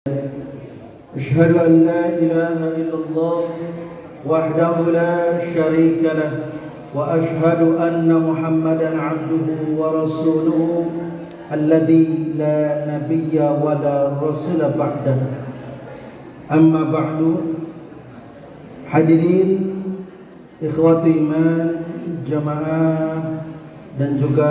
أشهد أن لا إله إلا الله وحده لا شريك له وأشهد أن محمدا عبده ورسوله الذي لا نبي ولا رسول بعده. أما بعد. Hadirin ikhwati iman, jamaah dan juga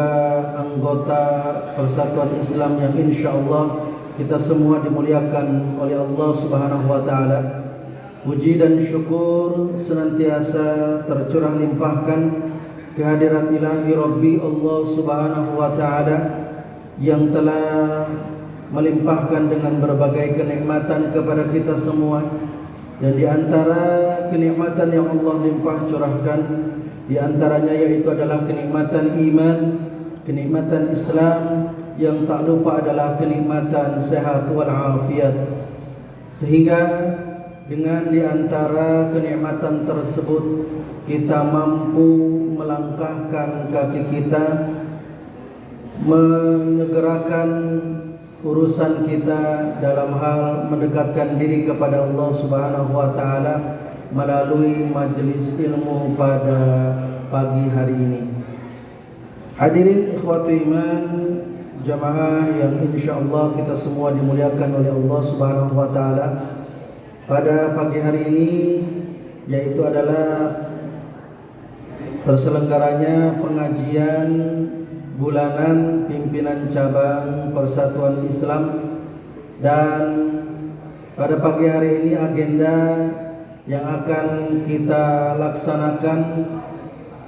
anggota Persatuan Islam yang insyaallah kita semua dimuliakan oleh Allah Subhanahu wa taala. Puji dan syukur senantiasa tercurah limpahkan kehadirat ilahi Rabbi Allah Subhanahu wa taala yang telah melimpahkan dengan berbagai kenikmatan kepada kita semua. Dan di antara kenikmatan yang Allah limpah curahkan, di antaranya yaitu adalah kenikmatan iman, kenikmatan Islam, yang tak lupa adalah kenikmatan sehat wal afiat. Sehingga dengan di antara kenikmatan tersebut kita mampu melangkahkan kaki kita, menyegerakan urusan kita dalam hal mendekatkan diri kepada Allah Subhanahu wa taala melalui majelis ilmu pada pagi hari ini. Hadirin ikhwati iman, jamaah yang insyaallah kita semua dimuliakan oleh Allah Subhanahu wa taala. Pada pagi hari ini yaitu adalah terselenggaranya pengajian bulanan pimpinan cabang Persatuan Islam, dan pada pagi hari ini agenda yang akan kita laksanakan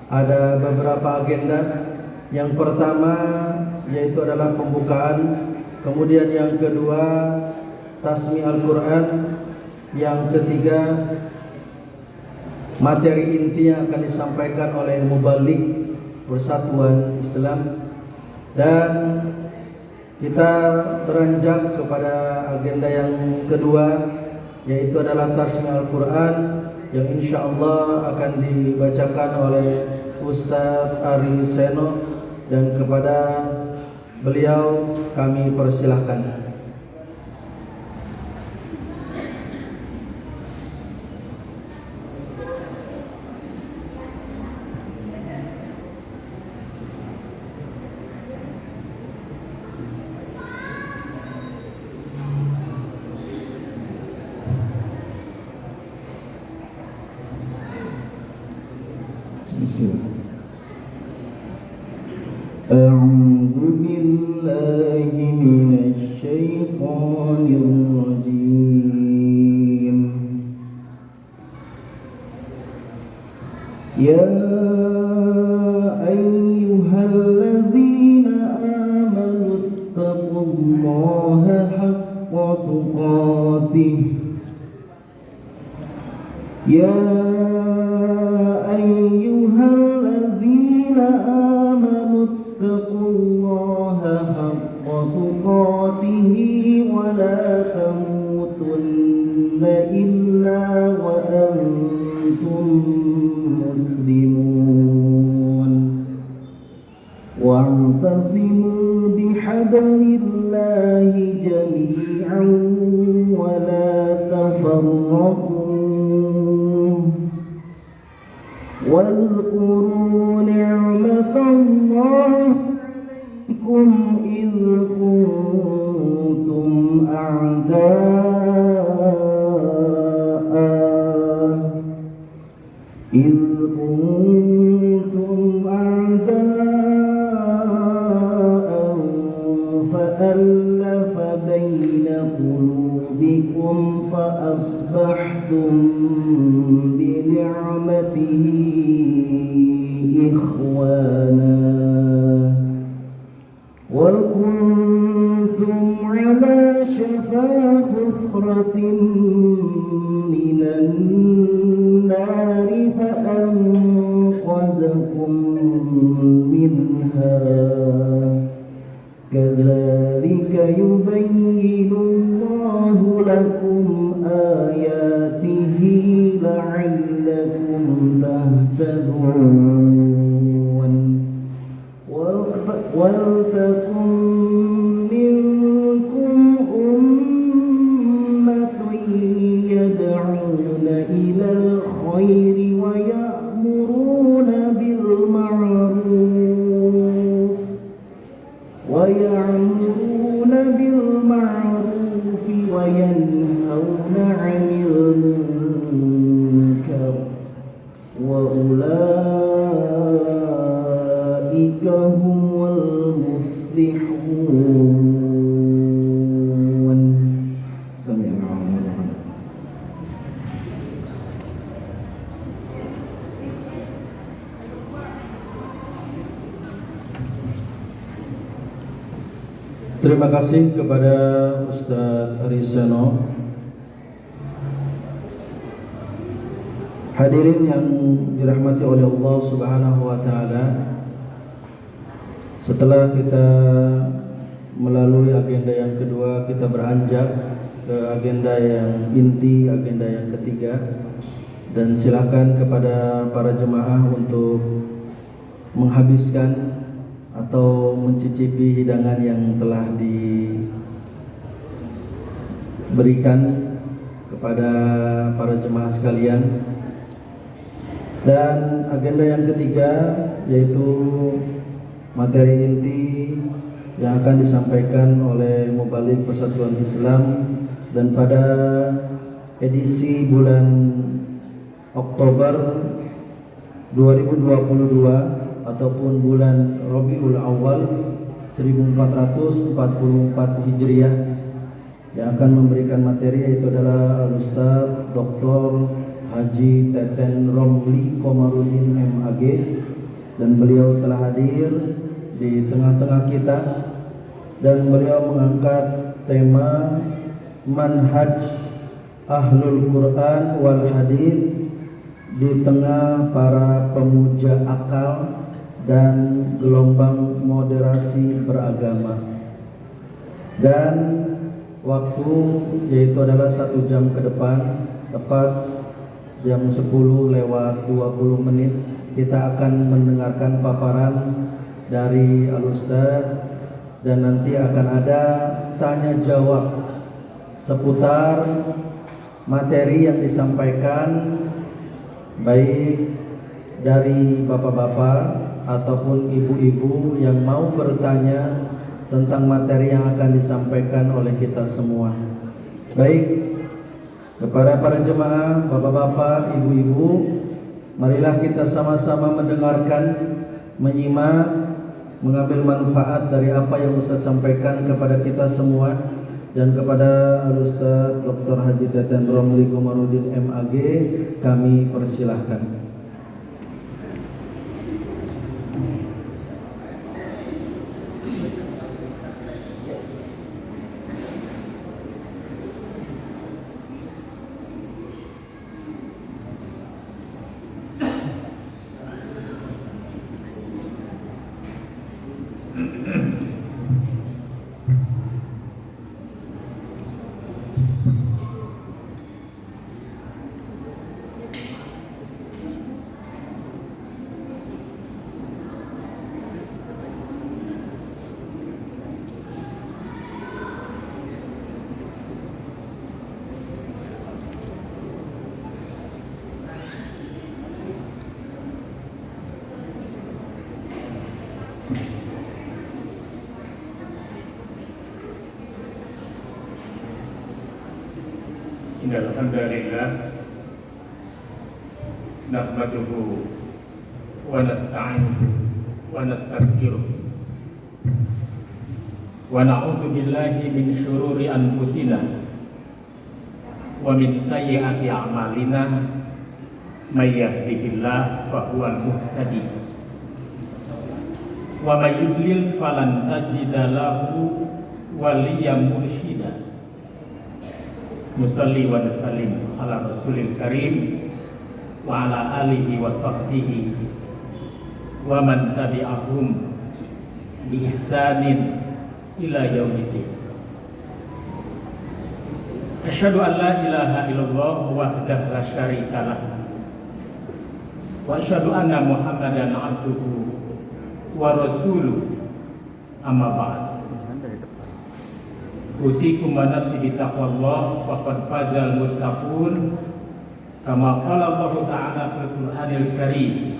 ada beberapa agenda. Yang pertama yaitu adalah pembukaan, kemudian yang kedua tasmi Al-Quran, yang ketiga materi inti yang akan disampaikan oleh Mubalik Persatuan Islam, dan kita beranjak kepada agenda yang kedua yaitu adalah tasmi Al-Quran yang insyaallah akan dibacakan oleh Ustaz Ari Seno, dan kepada beliau kami persilahkan. أعوذ بالله من الشيطان الرجيم. يا أيها الذين آمنوا اتقوا الله حق تقاته. يا أيها الذين آمنوا اتقوا الله حق تقاته ولا تموتن إلا وأنتم مسلمون. واعتصموا بحبل الله جميعا ولا تفرقوا. واذكروا نعمة الله عليكم إذ كنتم أعداء فألف بين قلوبكم فأصبحتم بنعمته إخوانا وكنتم على شفا حفرة من النار فأنقذكم منها. كذلك يبين الله لكم آياته لعلكم تهتدون. ولتكن منكم أمة وينهون عن المنكر وأولئك هم المفلحون. سمع الله. Terima kasih kepada Ustaz Ariseno. Hadirin yang dirahmati oleh Allah Subhanahu wa taala, setelah kita melalui agenda yang kedua, kita beranjak ke agenda yang inti, agenda yang ketiga, dan silakan kepada para jemaah untuk menghabiskan atau mencicipi hidangan yang telah diberikan kepada para jemaah sekalian. Dan agenda yang ketiga yaitu materi inti yang akan disampaikan oleh Mubalik Persatuan Islam, dan pada edisi bulan Oktober 2022 ataupun bulan Rabiul Awal 1444 Hijriah, yang akan memberikan materi yaitu adalah Al-Ustaz Dr. Haji Teten Romli Komarudin MAG, dan beliau telah hadir di tengah-tengah kita, dan beliau mengangkat tema Manhaj Ahlul Quran wal Hadith di tengah para pemuja akal dan gelombang moderasi beragama. Dan waktu yaitu adalah 1 jam ke depan, tepat jam 10 lewat 20 menit, kita akan mendengarkan paparan dari Al-Ustaz, dan nanti akan ada tanya jawab seputar materi yang disampaikan, baik dari bapak-bapak ataupun ibu-ibu yang mau bertanya tentang materi yang akan disampaikan oleh kita semua. Baik, kepada para jemaah, bapak-bapak, ibu-ibu, marilah kita sama-sama mendengarkan, menyimak, mengambil manfaat dari apa yang Ustaz sampaikan kepada kita semua. Dan kepada Al-Ustaz Dr. Haji Teten Romli Komarudin MAG, kami persilahkan. Alhamdulillah, nahmaduhu wa nasta'inuhu wa nastaghfiruh wa na'udzu billahi min syururi anfusina wa min sayyiati a'malina, may yahdihillahu fa huwal muhtadi wa may yudlil falan tajida lahu waliyyan mursyida. Musalli wa sallim ala Rasulil Karim wa ala alihi wa sahbihi wa man tabi'ahum bi ihsanin ila yaumiddin. Asyhadu an la ilaha illallah wahdahu la syarika lah wa asyhadu anna Muhammadan abduhu wa rasuluh, amma ba'd. Usikum wa nafsi bitaqwallah faqad fazal muttaqun, kama qala Allah ta'ala fil Qur'anil Karim.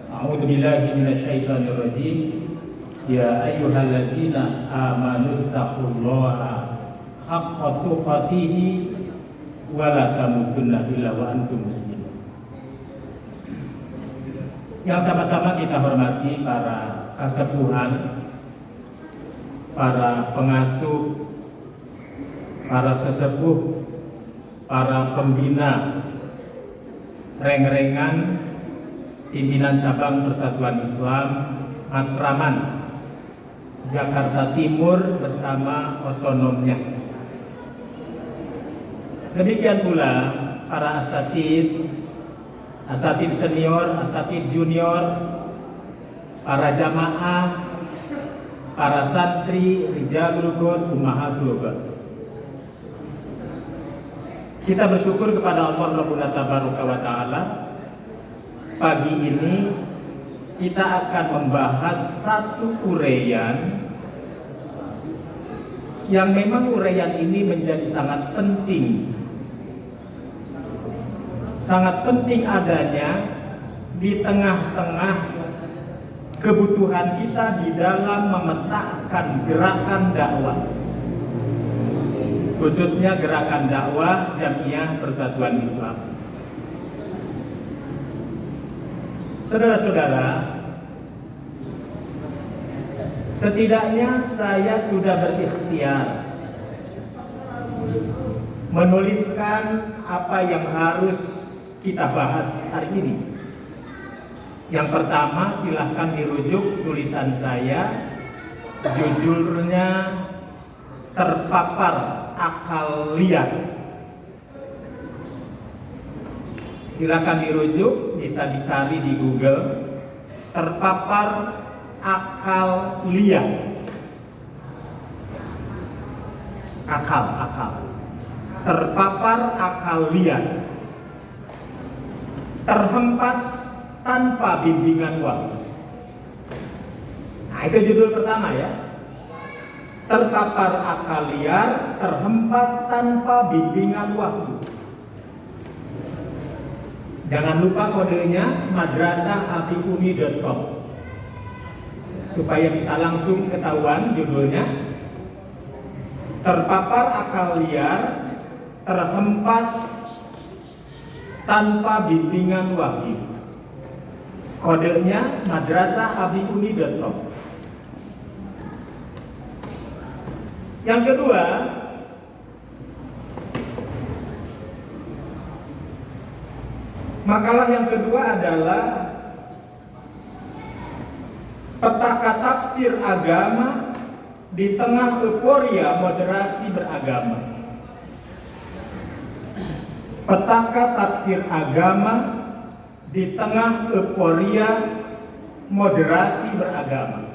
A'udzu billahi minasyaitonir rajim. Ya ayyuhalladzina amanu taqullaha haqqa tuqatihi wa la tamutunna illa wa antum muslimun. Yang sama-sama kita hormati para kasepuhan, para pengasuh, para sesepuh, para pembina reng-rengan pimpinan cabang Persatuan Islam Matraman Jakarta Timur bersama otonomnya. Demikian pula para asatid senior, asatid junior, para jamaah, para santri, rijalul ghud, ummahatul ghud. Kita bersyukur kepada Allah Rabbuna Tabaraka wa Ta'ala. Pagi ini kita akan membahas satu uraian yang memang uraian ini menjadi sangat penting. Sangat penting adanya di tengah-tengah kebutuhan kita di dalam memetakan gerakan dakwah, khususnya gerakan dakwah Jamiah Persatuan Islam. Saudara-saudara, setidaknya saya sudah berikhtiar menuliskan apa yang harus kita bahas hari ini. Yang pertama, silahkan dirujuk tulisan saya, judulnya Terpapar Akal Liar. Silakan dirujuk, bisa dicari di Google, Terpapar Akal Liar. Akal. Terpapar akal liar. Terhempas tanpa bimbingan wahyu. Nah, itu judul pertama ya. Terpapar akal liar, terhempas tanpa bimbingan wahyu. Jangan lupa kodenya madrasahabibumi.com supaya bisa langsung ketahuan judulnya. Terpapar akal liar, terhempas tanpa bimbingan wahyu. Kodenya madrasahabibumi.com. Yang kedua, makalah yang kedua adalah petaka tafsir agama di tengah euforia moderasi beragama. Petaka tafsir agama di tengah euforia moderasi beragama.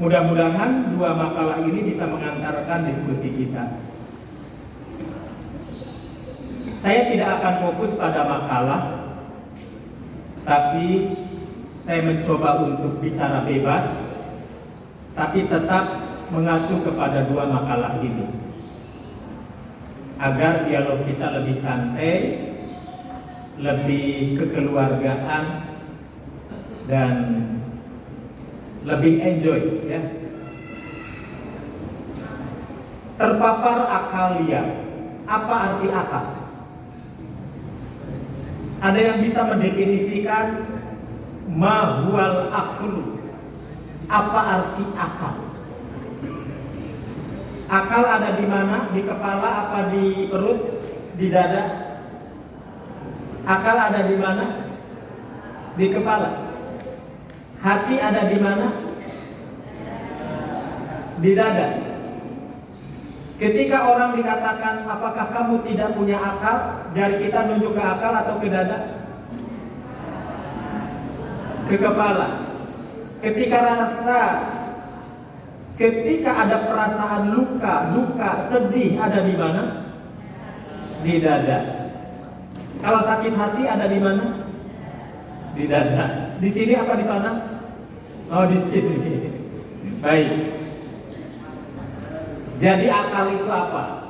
Mudah-mudahan dua makalah ini bisa mengantarkan diskusi kita. Saya tidak akan fokus pada makalah, tapi saya mencoba untuk bicara bebas, tapi tetap mengacu kepada dua makalah ini, agar dialog kita lebih santai, lebih kekeluargaan, dan lebih enjoy ya. Terpapar akal liar. Apa arti akal? Ada yang bisa mendefinisikan ma huwal aqlu? Apa arti akal? Akal ada di mana? Di kepala apa di perut? Di dada? Akal ada di mana? Di kepala. Hati ada di mana? Di dada. Ketika orang dikatakan, apakah kamu tidak punya akal? Jari kita nunjuk ke akal atau ke dada? Ke kepala. Ketika ada perasaan luka, sedih ada di mana? Di dada. Kalau sakit hati ada di mana? Di dada. Di sini apa di sana? Oh, di sini. Baik. Jadi akal itu apa?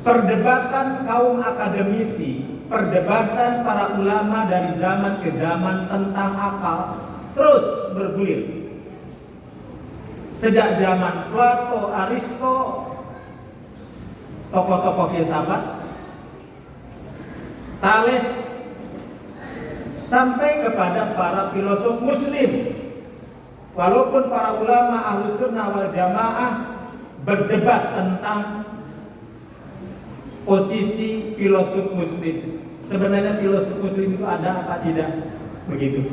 Perdebatan kaum akademisi, perdebatan para ulama dari zaman ke zaman tentang akal terus bergulir. Sejak zaman Plato, Aristo, tokoh-tokoh filsafat, Thales, sampai kepada para filosof muslim. Walaupun para ulama Ahlus Sunnah wal Jamaah berdebat tentang posisi filosof muslim. Sebenarnya filosof muslim itu ada apa tidak? Begitu.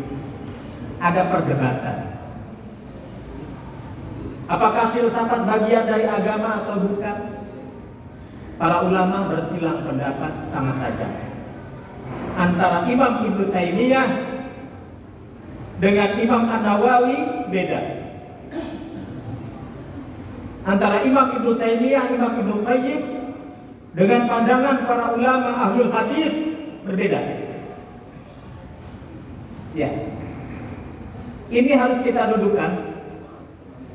Ada perdebatan. Apakah filsafat bagian dari agama atau bukan? Para ulama bersilang pendapat sangat tajam. Antara Imam Ibnu Taimiyah dengan Imam An-Nawawi beda. Antara Imam Ibnu Taimiyah, Imam Ibnu Qayyim dengan pandangan para ulama ahlul hadis berbeda. Ya. Ini harus kita dudukkan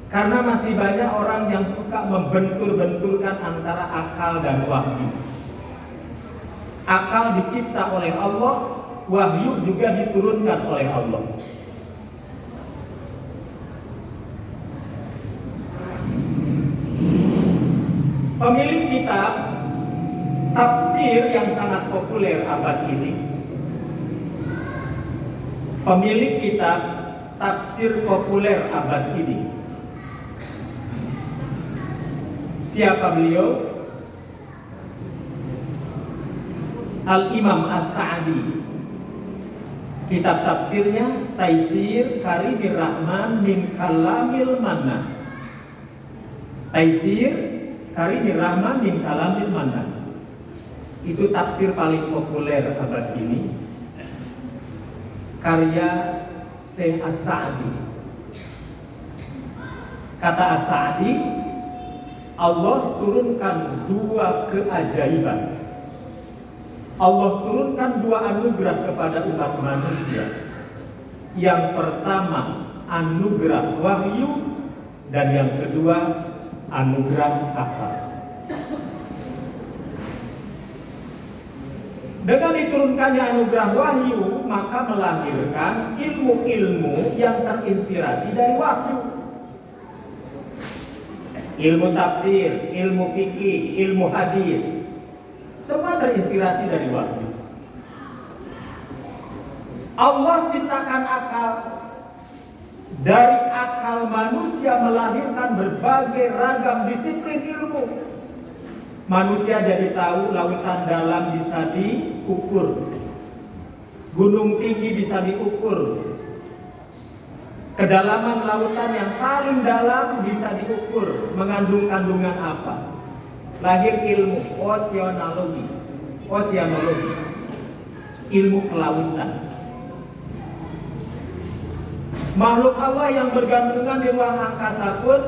karena masih banyak orang yang suka membentur-benturkan antara akal dan wahyu. Akal dicipta oleh Allah, wahyu juga diturunkan oleh Allah. Pemilik kitab tafsir yang sangat populer abad ini, pemilik kitab tafsir populer abad ini, siapa beliau? Al-Imam As-Sa'di. Kitab tafsirnya Taisir Karimir Rahman min Kalamil Mannan. Taisir Karimir Rahman min Kalamil Mannan. Itu tafsir paling populer abad ini, karya Syekh As-Sa'di. Kata As-Sa'di, Allah turunkan dua keajaiban. Allah turunkan dua anugerah kepada umat manusia. Yang pertama anugerah wahyu, dan yang kedua anugerah akal. Dengan diturunkannya anugerah wahyu, maka melahirkan ilmu-ilmu yang terinspirasi dari wahyu. Ilmu tafsir, ilmu fikih, ilmu hadis, semua terinspirasi dari wahyu. Allah ciptakan akal. Dari akal manusia melahirkan berbagai ragam disiplin ilmu. Manusia jadi tahu lautan dalam bisa diukur, gunung tinggi bisa diukur, kedalaman lautan yang paling dalam bisa diukur, mengandung kandungan apa. Lahir ilmu oceanologi, ilmu kelautan. Makhluk Allah yang bergantungan di ruang angkasa pun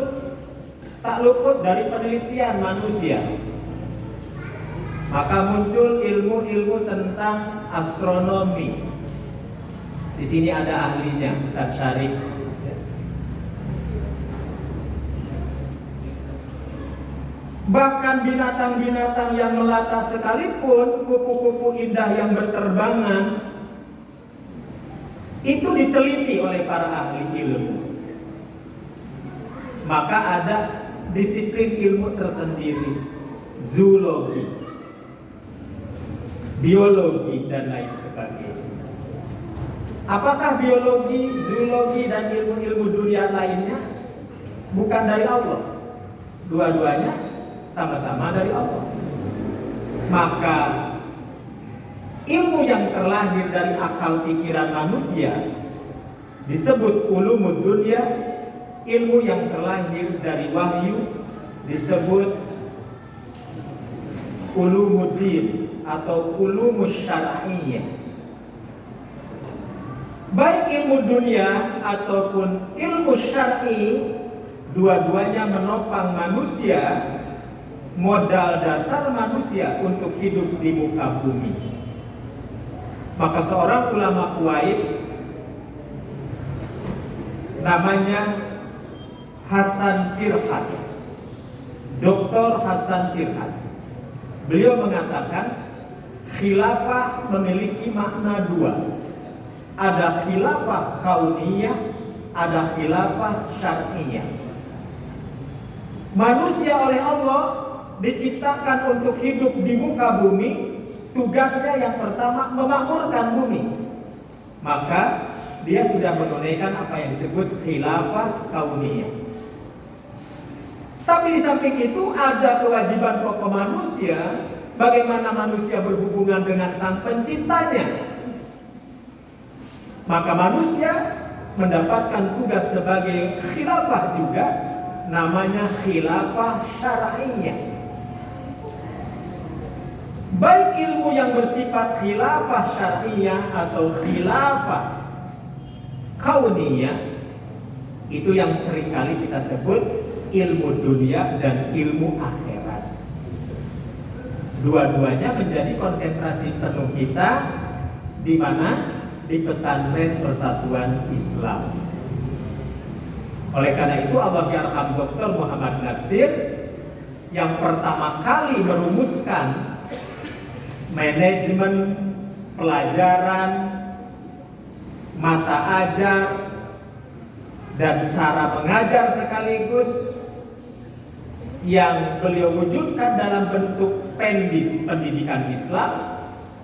tak luput dari penelitian manusia. Maka muncul ilmu-ilmu tentang astronomi. Di sini ada ahlinya, Ustaz Syarif. Bahkan binatang-binatang yang melata sekalipun, kupu-kupu indah yang berterbangan, itu diteliti oleh para ahli ilmu. Maka ada disiplin ilmu tersendiri, zoologi, biologi, dan lain sebagainya. Apakah biologi, zoologi, dan ilmu-ilmu dunia lainnya bukan dari Allah? Dua-duanya sama-sama dari Allah. Maka ilmu yang terlahir dari akal pikiran manusia disebut ulumud dunya. Ilmu yang terlahir dari wahyu disebut ulumuddin atau ulumus syar'iyyah. Baik ilmu dunia ataupun ilmu syar'i, dua-duanya menopang manusia, modal dasar manusia untuk hidup di muka bumi. Maka seorang ulama Kuwait namanya Hasan Firhat, Dr. Hasan Firhat. Beliau mengatakan khilafah memiliki makna dua. Ada khilafah kauniyah, ada khilafah syar'iyah. Manusia oleh Allah diciptakan untuk hidup di muka bumi, tugasnya yang pertama memakmurkan bumi. Maka dia sudah menunaikan apa yang disebut khilafah kauniyah. Tapi di samping itu ada kewajiban pokok manusia, bagaimana manusia berhubungan dengan sang penciptanya. Maka manusia mendapatkan tugas sebagai khilafah juga, namanya khilafah syar'iyah. Baik ilmu yang bersifat khilafah syar'iyah atau khilafah kauniyah, itu yang seringkali kita sebut ilmu dunia dan ilmu akhirat. Dua-duanya menjadi konsentrasi penuh kita di mana? Di pesantren Persatuan Islam. Oleh karena itu Allah yarham Dr. Muhammad Natsir yang pertama kali merumuskan manajemen pelajaran, mata ajar, dan cara mengajar sekaligus yang beliau wujudkan dalam bentuk pendis pendidikan Islam,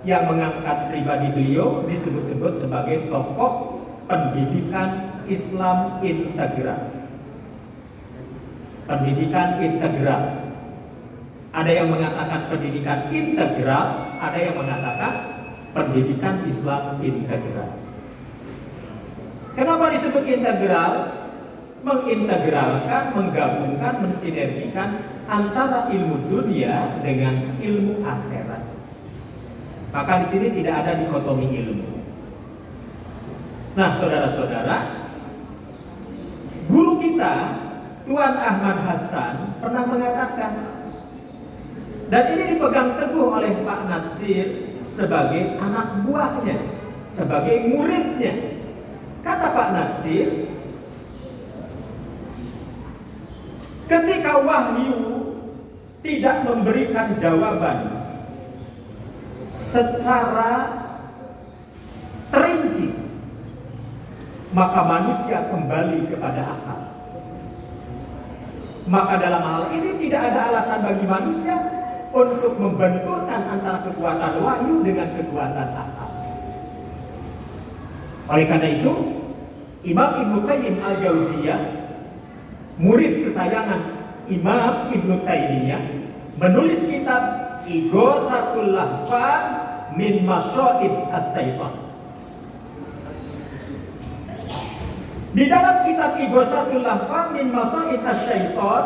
yang mengangkat pribadi beliau disebut-sebut sebagai tokoh pendidikan Islam integral. Pendidikan integral. Ada yang mengatakan pendidikan integral, ada yang mengatakan pendidikan Islam integral. Kenapa disebut integral? Mengintegralkan, menggabungkan, mensinergikan antara ilmu dunia dengan ilmu akhirat. Maka di sini tidak ada dikotomi ilmu. Nah, saudara-saudara, guru kita Tuan Ahmad Hasan pernah mengatakan, dan ini dipegang teguh oleh Pak Natsir sebagai anak buahnya, sebagai muridnya. Kata Pak Natsir, ketika wahyu tidak memberikan jawaban secara terinci, maka manusia kembali kepada akal. Maka dalam hal ini tidak ada alasan bagi manusia untuk membenturkan antara kekuatan wahyu dengan kekuatan akal. Oleh karena itu, Imam Ibnu Qayyim Al-Jauziyah, murid kesayangan Imam Ibnu Taimiyah, menulis kitab Ighathatul Lahfan min Masyaib as-Syaitan. Di dalam kitab Ighathatul Lahfan min Masyaib as-Syaitan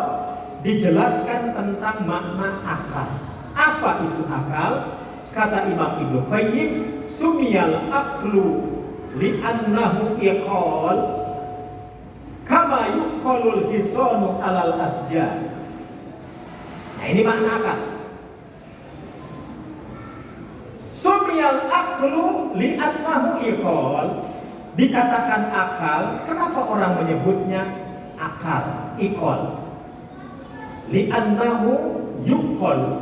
dijelaskan tentang makna akal. Apa itu akal? Kata Imam Ibnu Qayyim, sumiyal aqlu li'annahu iqal kama yuqalul hisanu alal asjar. Nah, ini makna akal. Sumiyal aqlu li'annahu iqal, dikatakan akal. Kenapa orang menyebutnya akal, iqal? Li'annahu yuqal,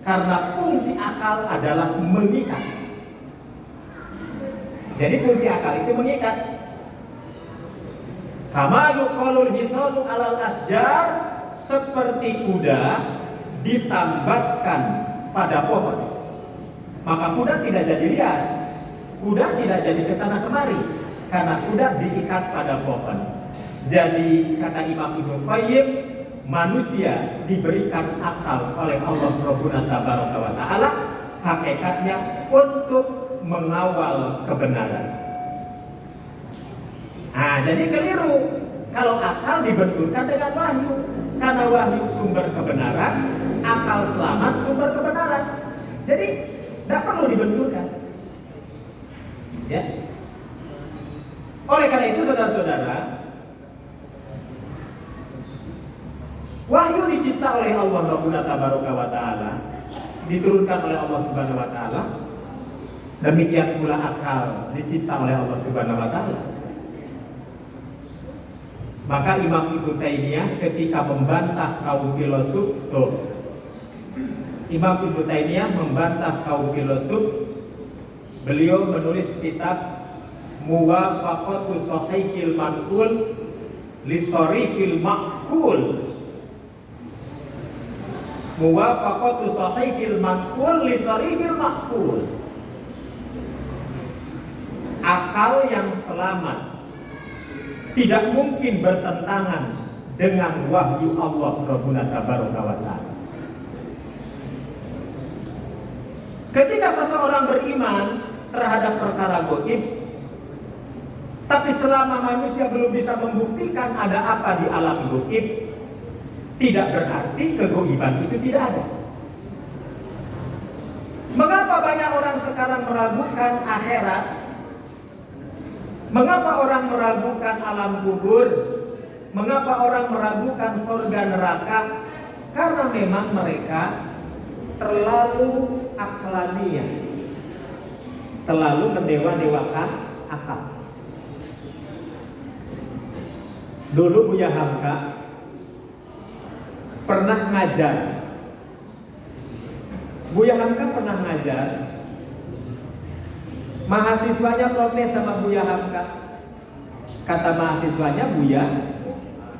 karena fungsi akal adalah mengikat. Jadi fungsi akal itu mengikat. Kama yuqalul hisanu alal asjar, seperti kuda ditambatkan pada pohon. Maka kuda tidak jadi liar, kuda tidak jadi kesana kemari, karena kuda diikat pada pohon. Jadi kata Imam Ibnu Qayyim, manusia diberikan akal oleh Allah Rabbuna Tabaraka wa Ta'ala, hakikatnya untuk mengawal kebenaran. Nah, jadi keliru kalau akal dibenturkan dengan wahyu, karena wahyu sumber kebenaran, akal selamat sumber kebenaran. Jadi tidak perlu dibenturkan. Ya. Oleh karena itu, saudara-saudara, wahyu dicipta oleh Allah Rabbuna Tabaraka wa Ta'ala, diturunkan oleh Allah Subhanahu wa Ta'ala. Demikian pula akal dicipta oleh Allah Subhanahu wa Ta'ala. Maka Imam Ibnu Taimiyah ketika membantah kaum filosof, Imam Ibnu Taimiyah membantah kaum filosof, beliau menulis kitab Muwafaqatu Shahihil Manqul li Sharihil Maqul. muwafaqatu sahihil maqul li sarihil maqul. Akal yang selamat tidak mungkin bertentangan dengan wahyu Allah Rabbuna Tabaraka wa Ta'ala. Ketika seseorang beriman terhadap perkara gaib, tapi selama manusia belum bisa membuktikan ada apa di alam gaib, tidak berarti kegaiban itu tidak ada. Mengapa banyak orang sekarang meragukan akhirat? Mengapa orang meragukan alam kubur? Mengapa orang meragukan surga neraka? Karena memang mereka terlalu aklaniyah, terlalu mendewa-dewakan akal. Dulu Buya Hamka pernah ngajar. Buya Hamka pernah ngajar. Mahasiswanya protes sama Buya Hamka. Kata mahasiswanya, Buya,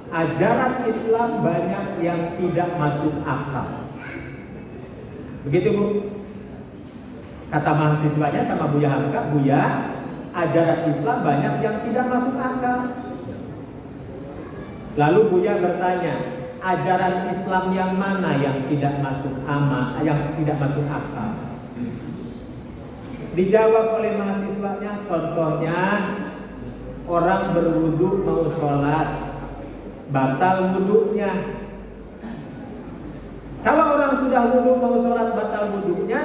ajaran Islam banyak yang tidak masuk akal. Begitu Bu. Kata mahasiswanya sama Buya Hamka, Buya, ajaran Islam banyak yang tidak masuk akal. Lalu Buya bertanya, ajaran Islam yang mana yang tidak masuk akal? Dijawab oleh mahasiswanya, contohnya orang berwudu mau sholat, batal wudunya. Kalau orang sudah wudu mau sholat batal wudunya,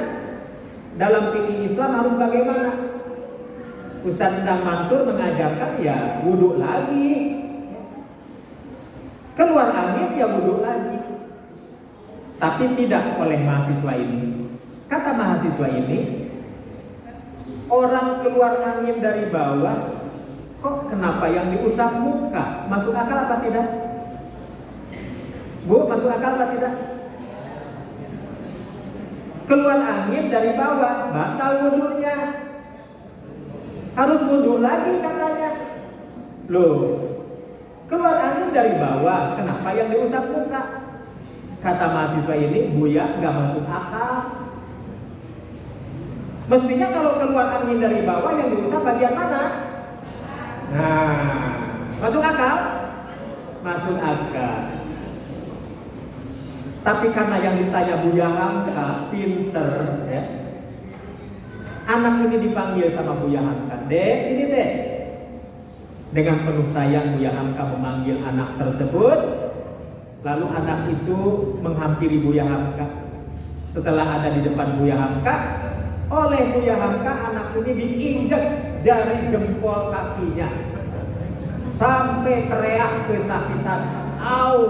dalam fikih Islam harus bagaimana? Ustaz Endang Mansur mengajarkan ya wudu lagi. Keluar angin ya wudu lagi. Tapi tidak oleh mahasiswa ini. Kata mahasiswa ini, orang keluar angin dari bawah, kok kenapa yang diusap muka? Masuk akal apa tidak? Bu, masuk akal apa tidak? Keluar angin dari bawah, batal wudunya. Harus wudu lagi katanya. Loh, keluar angin dari bawah, kenapa yang diusap muka? Kata mahasiswa ini, Buya, gak masuk akal. Mestinya kalau keluar angin dari bawah, yang diusap bagian mana? Nah, masuk akal? Masuk akal. Tapi karena yang ditanya Buya Hamka pinter ya. Anak ini dipanggil sama Buya Hamka, Dek, sini Dek. Dengan penuh sayang Buya Hamka memanggil anak tersebut. Lalu anak itu menghampiri Buya Hamka. Setelah ada di depan Buya Hamka, oleh Buya Hamka anak ini diinjak jari jempol kakinya sampai teriak kesakitan, au.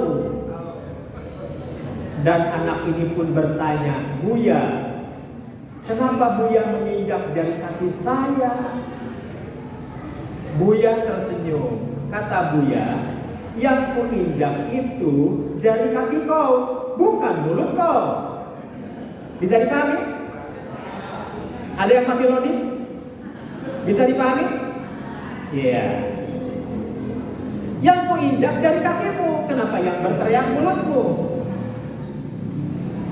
Dan anak ini pun bertanya, Buya, kenapa Buya menginjak jari kaki saya? Buya tersenyum. Kata Buya, yang kuinjak itu jari kaki kau, bukan mulut kau. Bisa dipahami? Ada yang masih loading? Bisa dipahami? Iya. Yang kuinjak jari kakimu, kenapa yang berteriak mulutmu?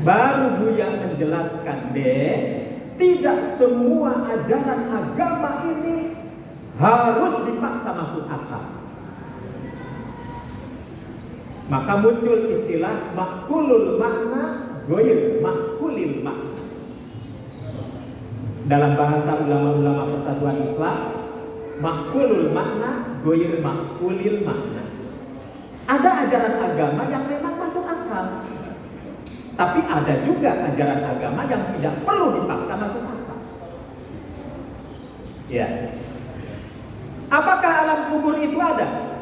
Baru Buya menjelaskan, Dek, tidak semua ajaran agama ini harus dipaksa masuk akal. Maka muncul istilah makulul makna goir makulil makna. Dalam bahasa ulama-ulama Persatuan Islam, makulul makna goir makulil makna. Ada ajaran agama yang memang masuk akal. Tapi ada juga ajaran agama yang tidak perlu dipaksa masuk akal. Ya. Apakah alam kubur itu ada?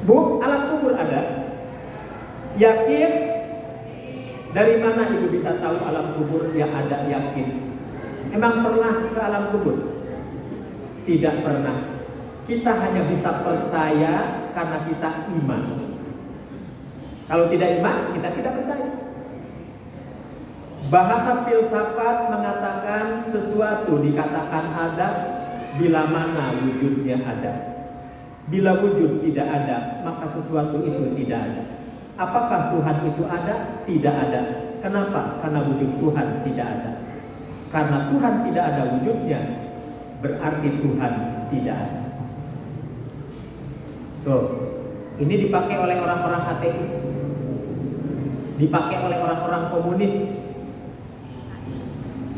Bu, alam kubur ada? Yakin? Dari mana ibu bisa tahu alam kubur yang ada? Yakin? Emang pernah ke alam kubur? Tidak pernah. Kita hanya bisa percaya karena kita iman. Kalau tidak iman, kita tidak percaya. Bahasa filsafat mengatakan sesuatu dikatakan ada bila mana wujudnya ada. Bila wujud tidak ada, maka sesuatu itu tidak ada. Apakah Tuhan itu ada? Tidak ada. Kenapa? Karena wujud Tuhan tidak ada. Karena Tuhan tidak ada wujudnya, berarti Tuhan tidak ada. Tuh, ini dipakai oleh orang-orang ateis, dipakai oleh orang-orang komunis.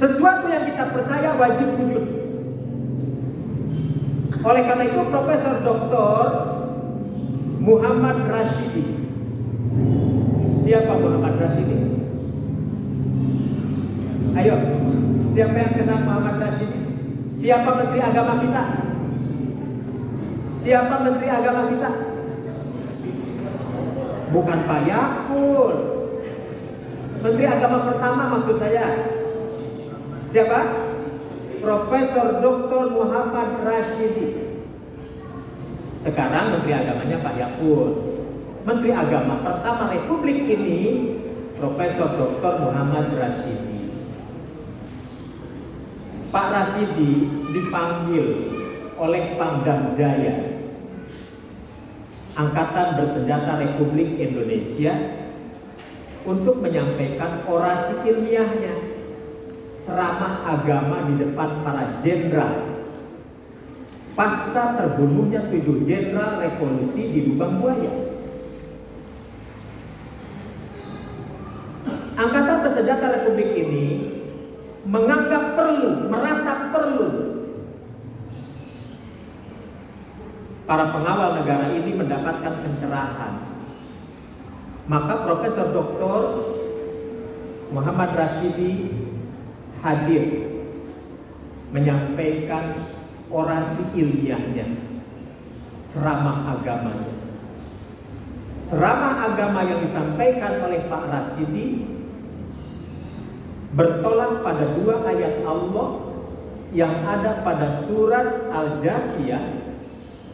Sesuatu yang kita percaya wajib wujud. Oleh karena itu Profesor Dr. Muhammad Rashidi. Siapa Muhammad Rashidi? Ayo, siapa yang kenal Muhammad Rashidi? Siapa Menteri Agama kita? Siapa Menteri Agama kita? Bukan Pak Yakul. Menteri Agama pertama maksud saya. Siapa? Profesor Dr. Muhammad Rashidi. Sekarang Menteri Agamanya Pak Yakul. Menteri Agama pertama Republik ini Profesor Dr. Muhammad Rashidi. Pak Rashidi dipanggil oleh Pangdam Jaya, Angkatan Bersenjata Republik Indonesia, untuk menyampaikan orasi ilmiahnya, ceramah agama di depan para jenderal pasca terbunuhnya 7 jenderal revolusi di Lubang Buaya. Angkatan Bersenjata Republik ini menganggap perlu, merasa perlu para pengawal negara ini mendapatkan pencerahan. Maka Profesor Dr. Muhammad Rashidi hadir menyampaikan orasi ilmiahnya, ceramah agamanya. Ceramah agama yang disampaikan oleh Pak Rashidi bertolak pada 2 ayat Allah yang ada pada surat Al-Jathiyah,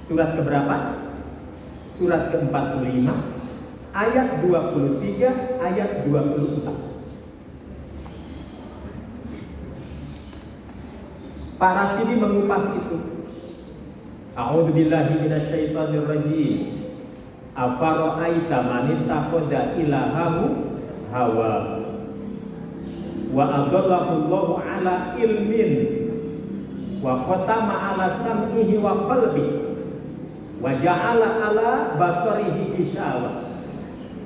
surat keberapa? Surat ke-45, ayat 23, ayat 24. Pak Rashidi mengupas itu. A'udzubillahi minasyaitonirrajim. Afara'aita man ittakhadha ilahahu hawa wa adallahu Allahu ala ilmin wa khatama ala sam'ihi wa qalbi wa ja'ala ala basarihi gishawa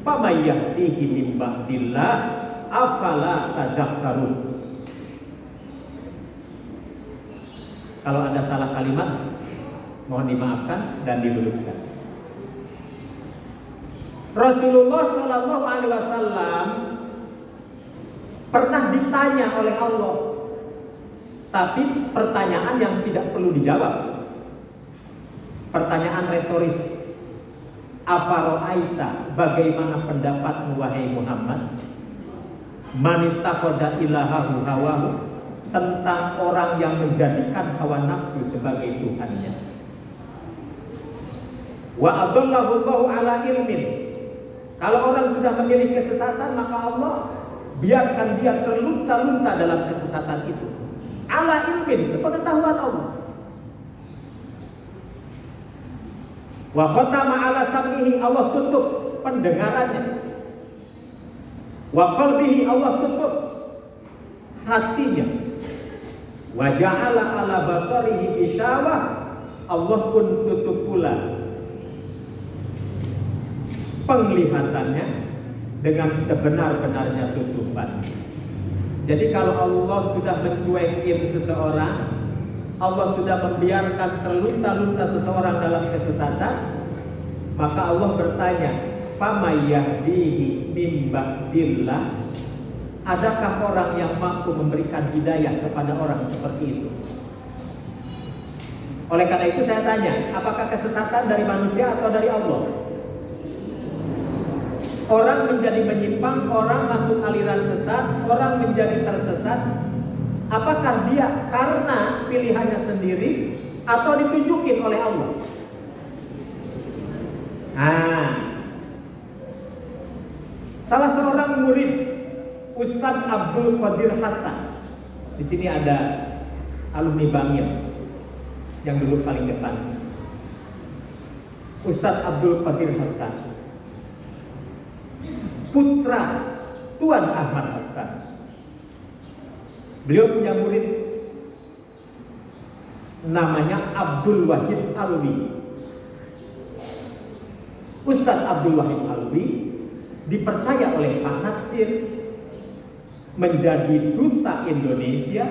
faman yahdihi min ba'dillah afala tadhakkarun. Kalau ada salah kalimat mohon dimaafkan dan diluruskan. Rasulullah Shallallahu Alaihi Wasallam pernah ditanya oleh Allah, tapi pertanyaan yang tidak perlu dijawab, pertanyaan retoris. Afaro'aita, bagaimana pendapatmu wahai Muhammad? Manittakhadha ilahahu hawahu, tentang orang yang menjadikan hawa nafsu sebagai Tuhannya. Wa adallahu Allahu ala ilmin, kalau orang sudah memilih kesesatan maka Allah biarkan dia terlunta-lunta dalam kesesatan itu. Ala ilmin, sepengetahuan Allah. Wa khatama ala sam'ihi, Allah tutup pendengarannya. Wa qalbihi, Allah tutup hatinya. Wa ja'ala ala basarihi ghishawah, Allah pun tutup pula penglihatannya dengan sebenar-benarnya tutupan. Jadi kalau Allah sudah mencuekin seseorang, Allah sudah membiarkan terlunta-lunta seseorang dalam kesesatan, maka Allah bertanya, "Famay yahdihi min ba'dillah?" Adakah orang yang mampu memberikan hidayah kepada orang seperti itu? Oleh karena itu saya tanya, apakah kesesatan dari manusia atau dari Allah? Orang menjadi menyimpang, orang masuk aliran sesat, orang menjadi tersesat. Apakah dia karena pilihannya sendiri atau ditunjukin oleh Allah? Nah, salah seorang murid Ustadz Abdul Qadir Hasan, di sini ada alumni Bangil yang dulu paling depan. Ustadz Abdul Qadir Hasan putra Tuan Ahmad Hasan. Beliau punya murid namanya Abdul Wahid Alwi. Ustadz Abdul Wahid Alwi dipercaya oleh Pak Natsir menjadi duta Indonesia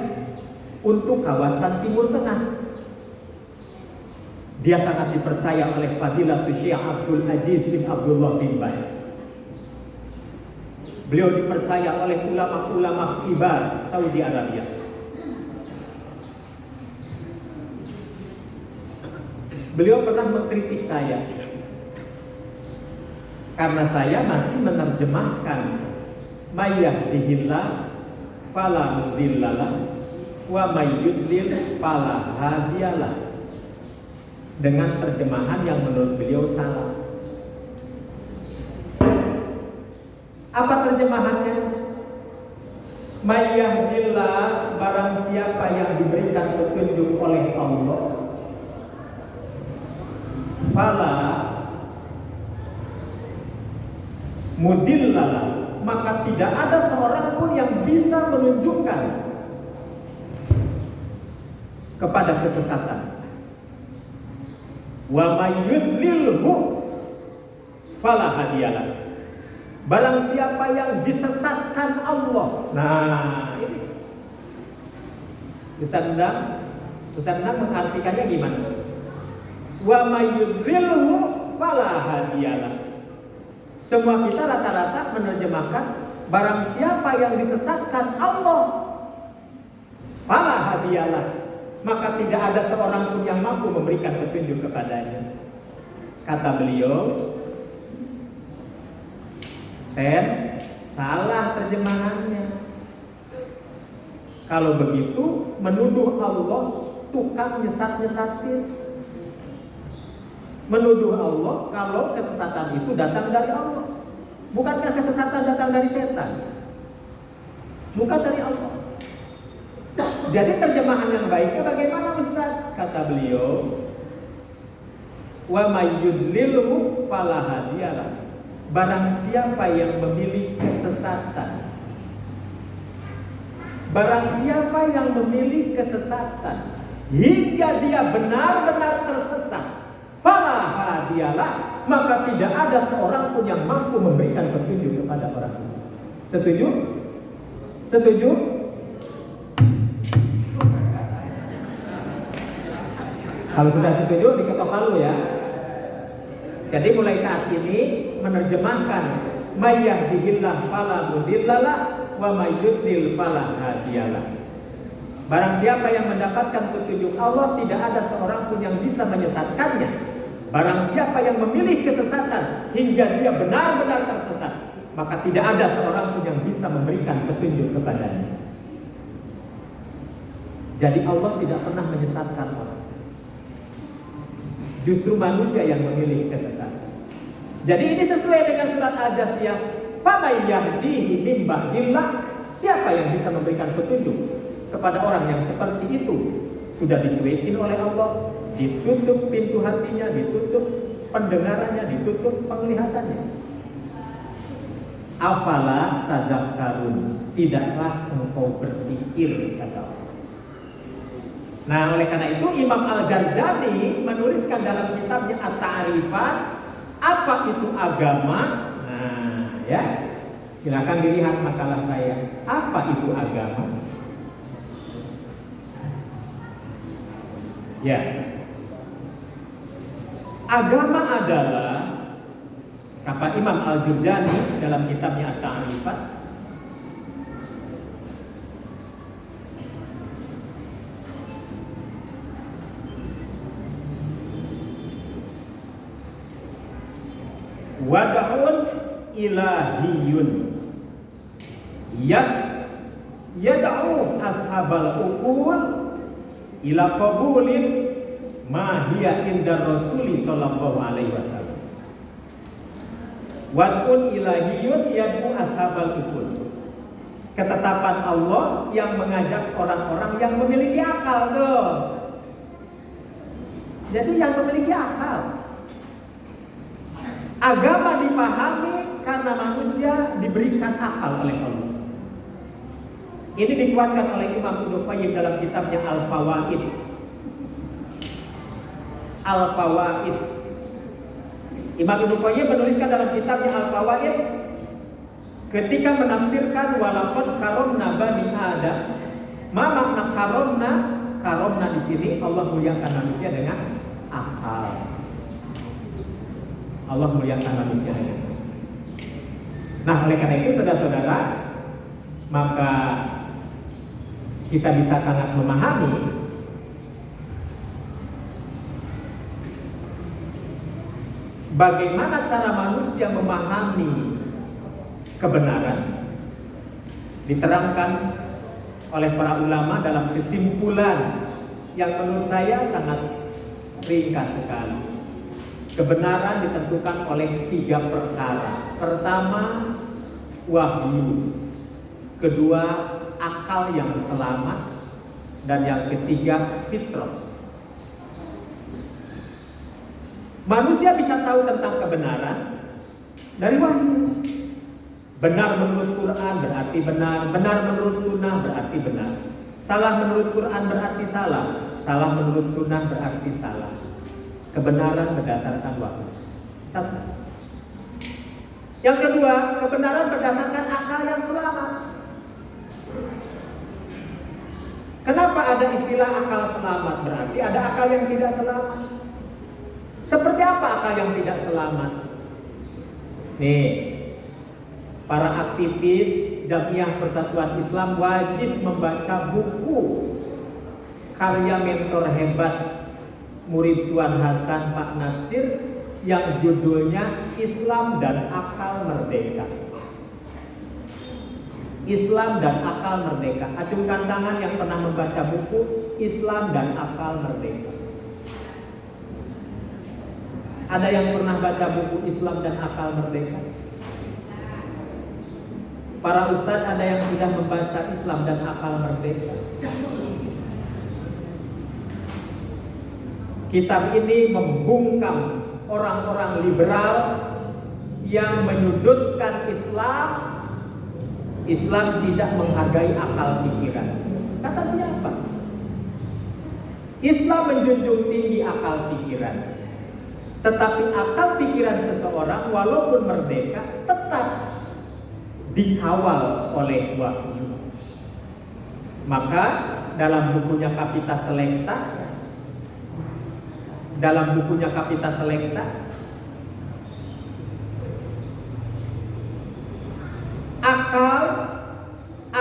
untuk kawasan Timur Tengah. Dia sangat dipercaya oleh Fadilatul Syekh Abdul Aziz bin Abdullah bin Baz. Beliau dipercaya oleh ulama-ulama kibar Saudi Arabia. Beliau pernah mengkritik saya karena saya masih menerjemahkan may yahdihillah fala mudhillalah wa may yudlil fala hadiyalah, dengan terjemahan yang menurut beliau salah. Apa terjemahannya? May yahdillah, barang siapa yang diberikan petunjuk oleh Allah, fala mudhillalah, maka tidak ada seorang pun yang bisa menunjukkan kepada kesesatan. Wa may yudlilhu fala hadiyalah, barang siapa yang disesatkan Allah. Nah, ini Ustaz Endang mengartikannya gimana? Wa may yudlilhu fala hadiyalah. Semua kita rata-rata menerjemahkan barang siapa yang disesatkan Allah, fala hadiyalah, maka tidak ada seorang pun yang mampu memberikan petunjuk kepadanya. Kata beliau, salah terjemahannya. Kalau begitu menuduh Allah tukang nyesat-nyesatin. Menuduh Allah kalau kesesatan itu datang dari Allah. Bukankah kesesatan datang dari setan? Bukan dari Allah. Jadi terjemahan yang baiknya bagaimana, Ustaz? Kata beliau, wa may yudlilhu fala hadiyalah, barang siapa yang memilih kesesatan, barang siapa yang memilih kesesatan hingga dia benar-benar tersesat, fala hadiyalah, maka tidak ada seorang pun yang mampu memberikan petunjuk kepada orang itu. Setuju? Setuju? Kalau sudah setuju, diketok palu ya. Jadi mulai saat ini menerjemahkan may yahdihillah fala mudhillalah wa may yudlil fala hadiyalah. Barang siapa yang mendapatkan petunjuk Allah, tidak ada seorang pun yang bisa menyesatkannya. Barang siapa yang memilih kesesatan hingga dia benar-benar tersesat, maka tidak ada seorang pun yang bisa memberikan petunjuk kepadanya. Jadi Allah tidak pernah menyesatkan orang. Justru manusia yang memilih kesesatan. Jadi ini sesuai dengan surat Al-Jasiyah. Famay yahdihi min ba'dillah, siapa yang bisa memberikan petunjuk kepada orang yang seperti itu? Sudah dicuekin oleh Allah, ditutup pintu hatinya, ditutup pendengarannya, ditutup penglihatannya. Afala tadzakkarun, tidaklah engkau berpikir, kata Allah. Nah, oleh karena itu Imam Al-Ghazali menuliskan dalam kitabnya At-Ta'rifat, apa itu agama? Nah, ya. Silakan dilihat makalah saya. Apa itu agama? Ya. Agama adalah, kata Imam Al-Ghazali dalam kitabnya At-Ta'rifat, wad'un ilahiyun yad'u ashabal uqul ila qabulin ma hiya inda Rasuli sallallahu alaihi wasallam. Wad'un ilahiyun yad'u ashabal uqul, ketetapan Allah yang mengajak orang-orang yang memiliki akal tuh. Jadi yang memiliki akal. Agama dipahami karena karena manusia diberikan akal oleh Allah. Ini dikuatkan oleh Imam Ibnu Qayyim dalam kitabnya Al-Fawaid. Al-Fawaid. Imam Ibnu Qayyim menuliskan dalam kitabnya Al-Fawaid ketika menafsirkan walaqad karomna bani Adam. Ma makna karomna? Karomna di sini Allah muliakan manusia dengan akal. Allah muliakan manusia dengan akal. Nah, oleh karena itu saudara-saudara, maka kita bisa sangat memahami bagaimana cara manusia memahami kebenaran. Diterangkan oleh para ulama dalam kesimpulan yang menurut saya sangat ringkas sekali. Kebenaran ditentukan oleh 3 perkara. Pertama, wahyu. Kedua, akal yang selamat. Dan yang ketiga, fitrah. Manusia bisa tahu tentang kebenaran dari wahyu. Benar menurut Quran berarti benar, benar menurut sunnah berarti benar. Salah menurut Quran berarti salah, salah menurut sunnah berarti salah. Kebenaran berdasarkan wahyu. Satu. Yang kedua, kebenaran berdasarkan akal yang selamat. Kenapa ada istilah akal selamat? Berarti ada akal yang tidak selamat. Seperti apa akal yang tidak selamat? Nih, para aktivis Jamiah Persatuan Islam wajib membaca buku karya mentor hebat murid Tuan Hasan Pak Natsir yang judulnya Islam dan Akal Merdeka. Islam dan Akal Merdeka. Acungkan tangan yang pernah membaca buku Islam dan Akal Merdeka. Ada yang pernah baca buku Islam dan Akal Merdeka? Para ustadz ada yang sudah membaca Islam dan Akal Merdeka? Kitab ini membungkam orang-orang liberal yang menyudutkan Islam. Islam tidak menghargai akal pikiran. Kata siapa? Islam menjunjung tinggi akal pikiran. Tetapi akal pikiran seseorang walaupun merdeka tetap dikawal oleh wahyu. Maka dalam bukunya Kapita Selecta,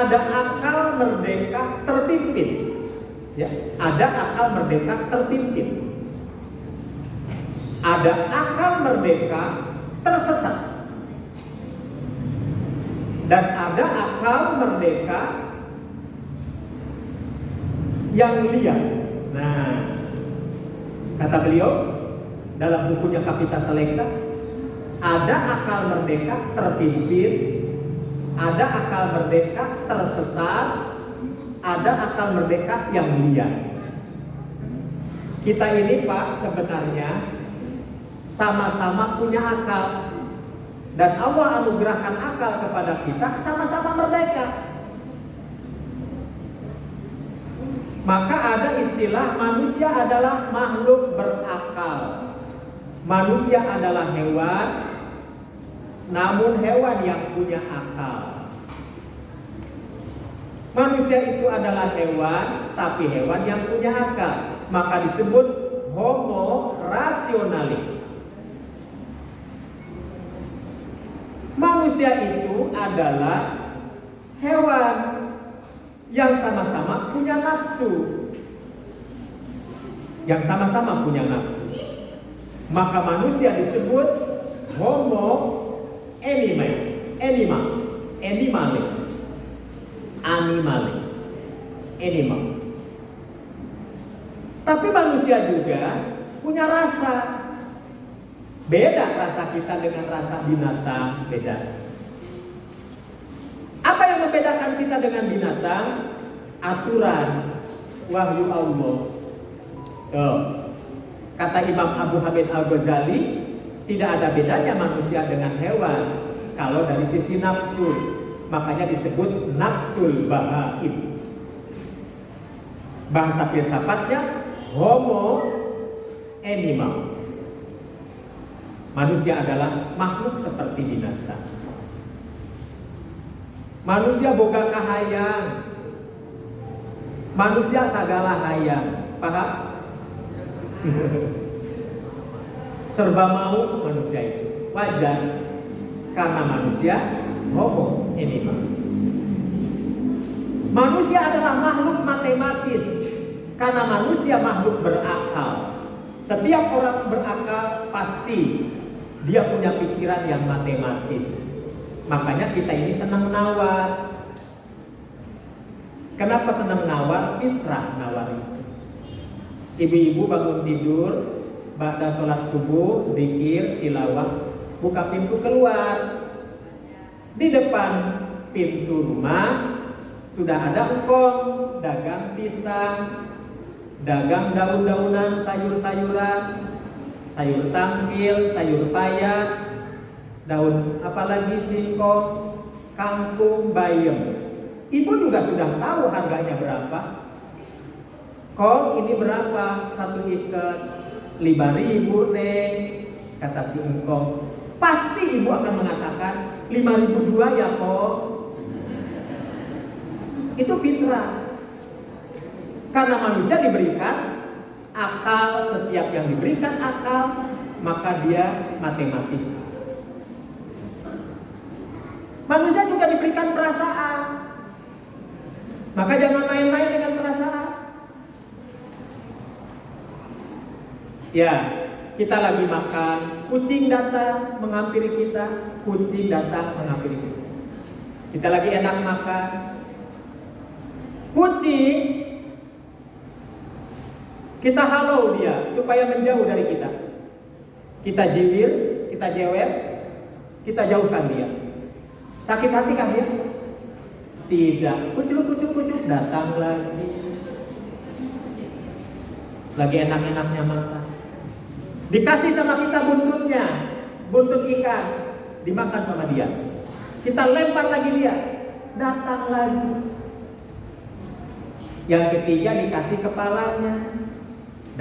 ada akal merdeka terpimpin. Ya, ada akal merdeka terpimpin. Ada akal merdeka tersesat. Dan ada akal merdeka yang liar. Nah, kata beliau dalam bukunya Kapita Selecta, ada akal merdeka terpimpin, ada akal merdeka tersesat, ada akal merdeka yang liar. Kita ini Pak sebenarnya sama-sama punya akal. Dan Allah anugerahkan akal kepada kita, sama-sama merdeka. Maka ada istilah manusia adalah makhluk berakal. Manusia adalah hewan, namun hewan yang punya akal. Manusia itu adalah hewan, tapi hewan yang punya akal. Maka disebut homo rasionalis. Manusia itu adalah hewan yang sama-sama punya nafsu. Yang sama-sama punya nafsu. Maka manusia disebut homo animal. Tapi manusia juga punya rasa. Beda rasa kita dengan rasa binatang, beda. Apa yang membedakan kita dengan binatang? Aturan wahyu Allah. Kata Imam Abu Hamid Al-Ghazali, tidak ada bedanya manusia dengan hewan. kalau dari sisi nafsu, makanya disebut nafsul bahaim. Bahasa filsafatnya homo animal. Manusia adalah makhluk seperti binatang. Manusia boga kahayang. Manusia sagala hayang. Paham? Serba mau manusia itu. Wajar. Karena manusia homo animal. Manusia adalah makhluk matematis. Karena manusia makhluk berakal. Setiap orang berakal pasti dia punya pikiran yang matematis. Makanya kita ini senang menawar. Kenapa senang menawar? Fitrah nawar itu. Ibu-ibu bangun tidur, ba'da sholat subuh, zikir, tilawah, buka pintu keluar. Di depan pintu rumah sudah ada engkong, dagang pisang, dagang daun-daunan, sayur-sayuran, sayur tangkil, sayur paya, daun apalagi singkong, kangkung, bayam. Ibu juga sudah tahu harganya berapa. Kong ini berapa? Satu ikat 5.000 neng, kata si engkong. Pasti ibu akan mengatakan 5.002 ya kong. Itu fitrah. Karena manusia diberikan akal, setiap yang diberikan akal maka dia matematis. Manusia juga diberikan perasaan. Maka jangan main-main dengan perasaan. Ya, kita lagi makan, kucing datang menghampiri kita, kucing datang menghampiri kita. Kita lagi enak makan, kucing kita halau dia supaya menjauh dari kita. Kita jiwir, kita jewer, kita jauhkan dia. Sakit hati kan dia? Tidak. Kucuk datang lagi. Lagi enak-enaknya makan. Dikasih sama kita buntutnya, buntut ikan, dimakan sama dia. Kita lempar lagi dia, datang lagi. Yang ketiga dikasih kepalanya,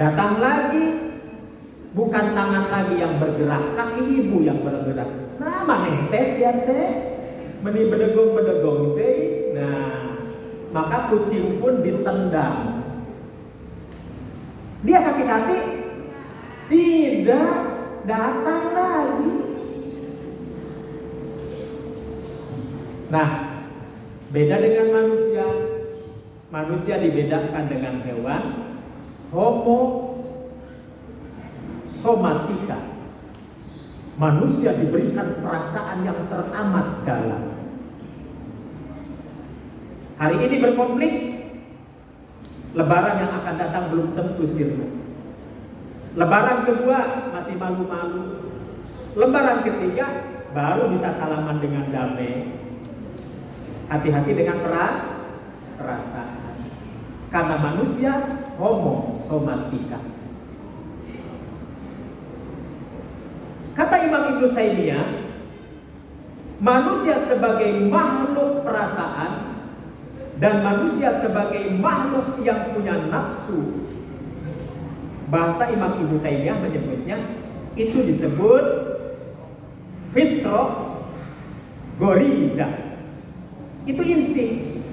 datang lagi. Bukan tangan lagi yang bergerak, kaki ibu yang bergerak. Nah, maneh tes ya teh, meni bedegong teh. Nah, maka kucing pun ditendang. Dia sakit hati, tidak, datang lagi. Nah, beda dengan manusia. Manusia dibedakan dengan hewan. Homo somatika. Manusia diberikan perasaan yang teramat dalam. Hari ini berkonflik, lebaran yang akan datang belum tentu sirna. Lebaran kedua masih malu-malu. Lebaran ketiga baru bisa salaman dengan damai. Hati-hati dengan perasaan. Karena manusia homo somatika. Kata Imam Ibnu Taimiyah, manusia sebagai makhluk perasaan dan manusia sebagai makhluk yang punya nafsu. Bahasa Imam Ibnu Taimiyah menyebutnya itu disebut fitrah goriza. Itu insting.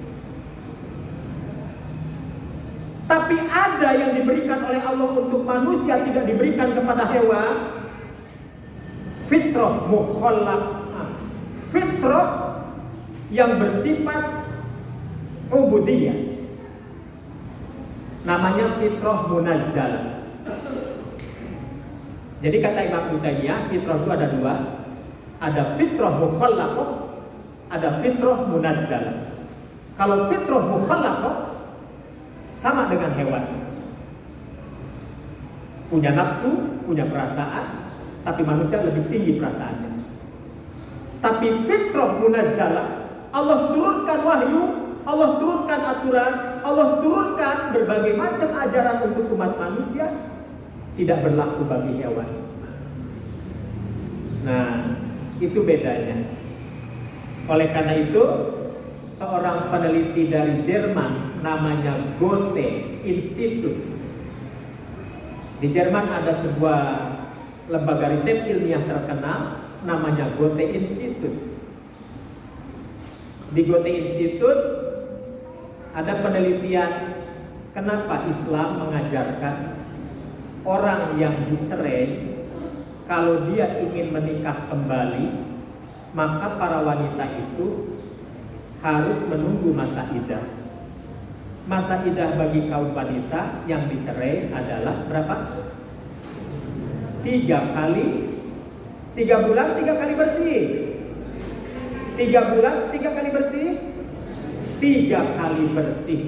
Tapi ada yang diberikan oleh Allah untuk manusia tidak diberikan kepada hewan. Fitrah mukhallaq, fitrah yang bersifat ubudiyah. Namanya fitrah munazzal. Jadi kata Imam Ibnu Taimiyah, fitrah itu ada dua. Ada fitrah mukhallaqah, ada fitrah munazzal. Kalau fitrah mukhallaqah sama dengan hewan. Punya nafsu, punya perasaan, tapi manusia lebih tinggi perasaannya. Tapi fitrah munazzalah, Allah turunkan wahyu, Allah turunkan aturan, Allah turunkan berbagai macam ajaran untuk umat manusia, tidak berlaku bagi hewan. Nah, itu bedanya. Oleh karena itu, seorang peneliti dari Jerman namanya Goethe Institute. Di Jerman ada sebuah lembaga riset ilmiah terkenal namanya Goethe Institute. Di Goethe Institute ada penelitian kenapa Islam mengajarkan orang yang dicerai kalau dia ingin menikah kembali, maka para wanita itu harus menunggu masa iddah. Masa iddah bagi kaum wanita yang dicerai adalah berapa? 3 kali, 3 bulan 3 kali bersih. 3 bulan 3 kali bersih, 3 kali bersih.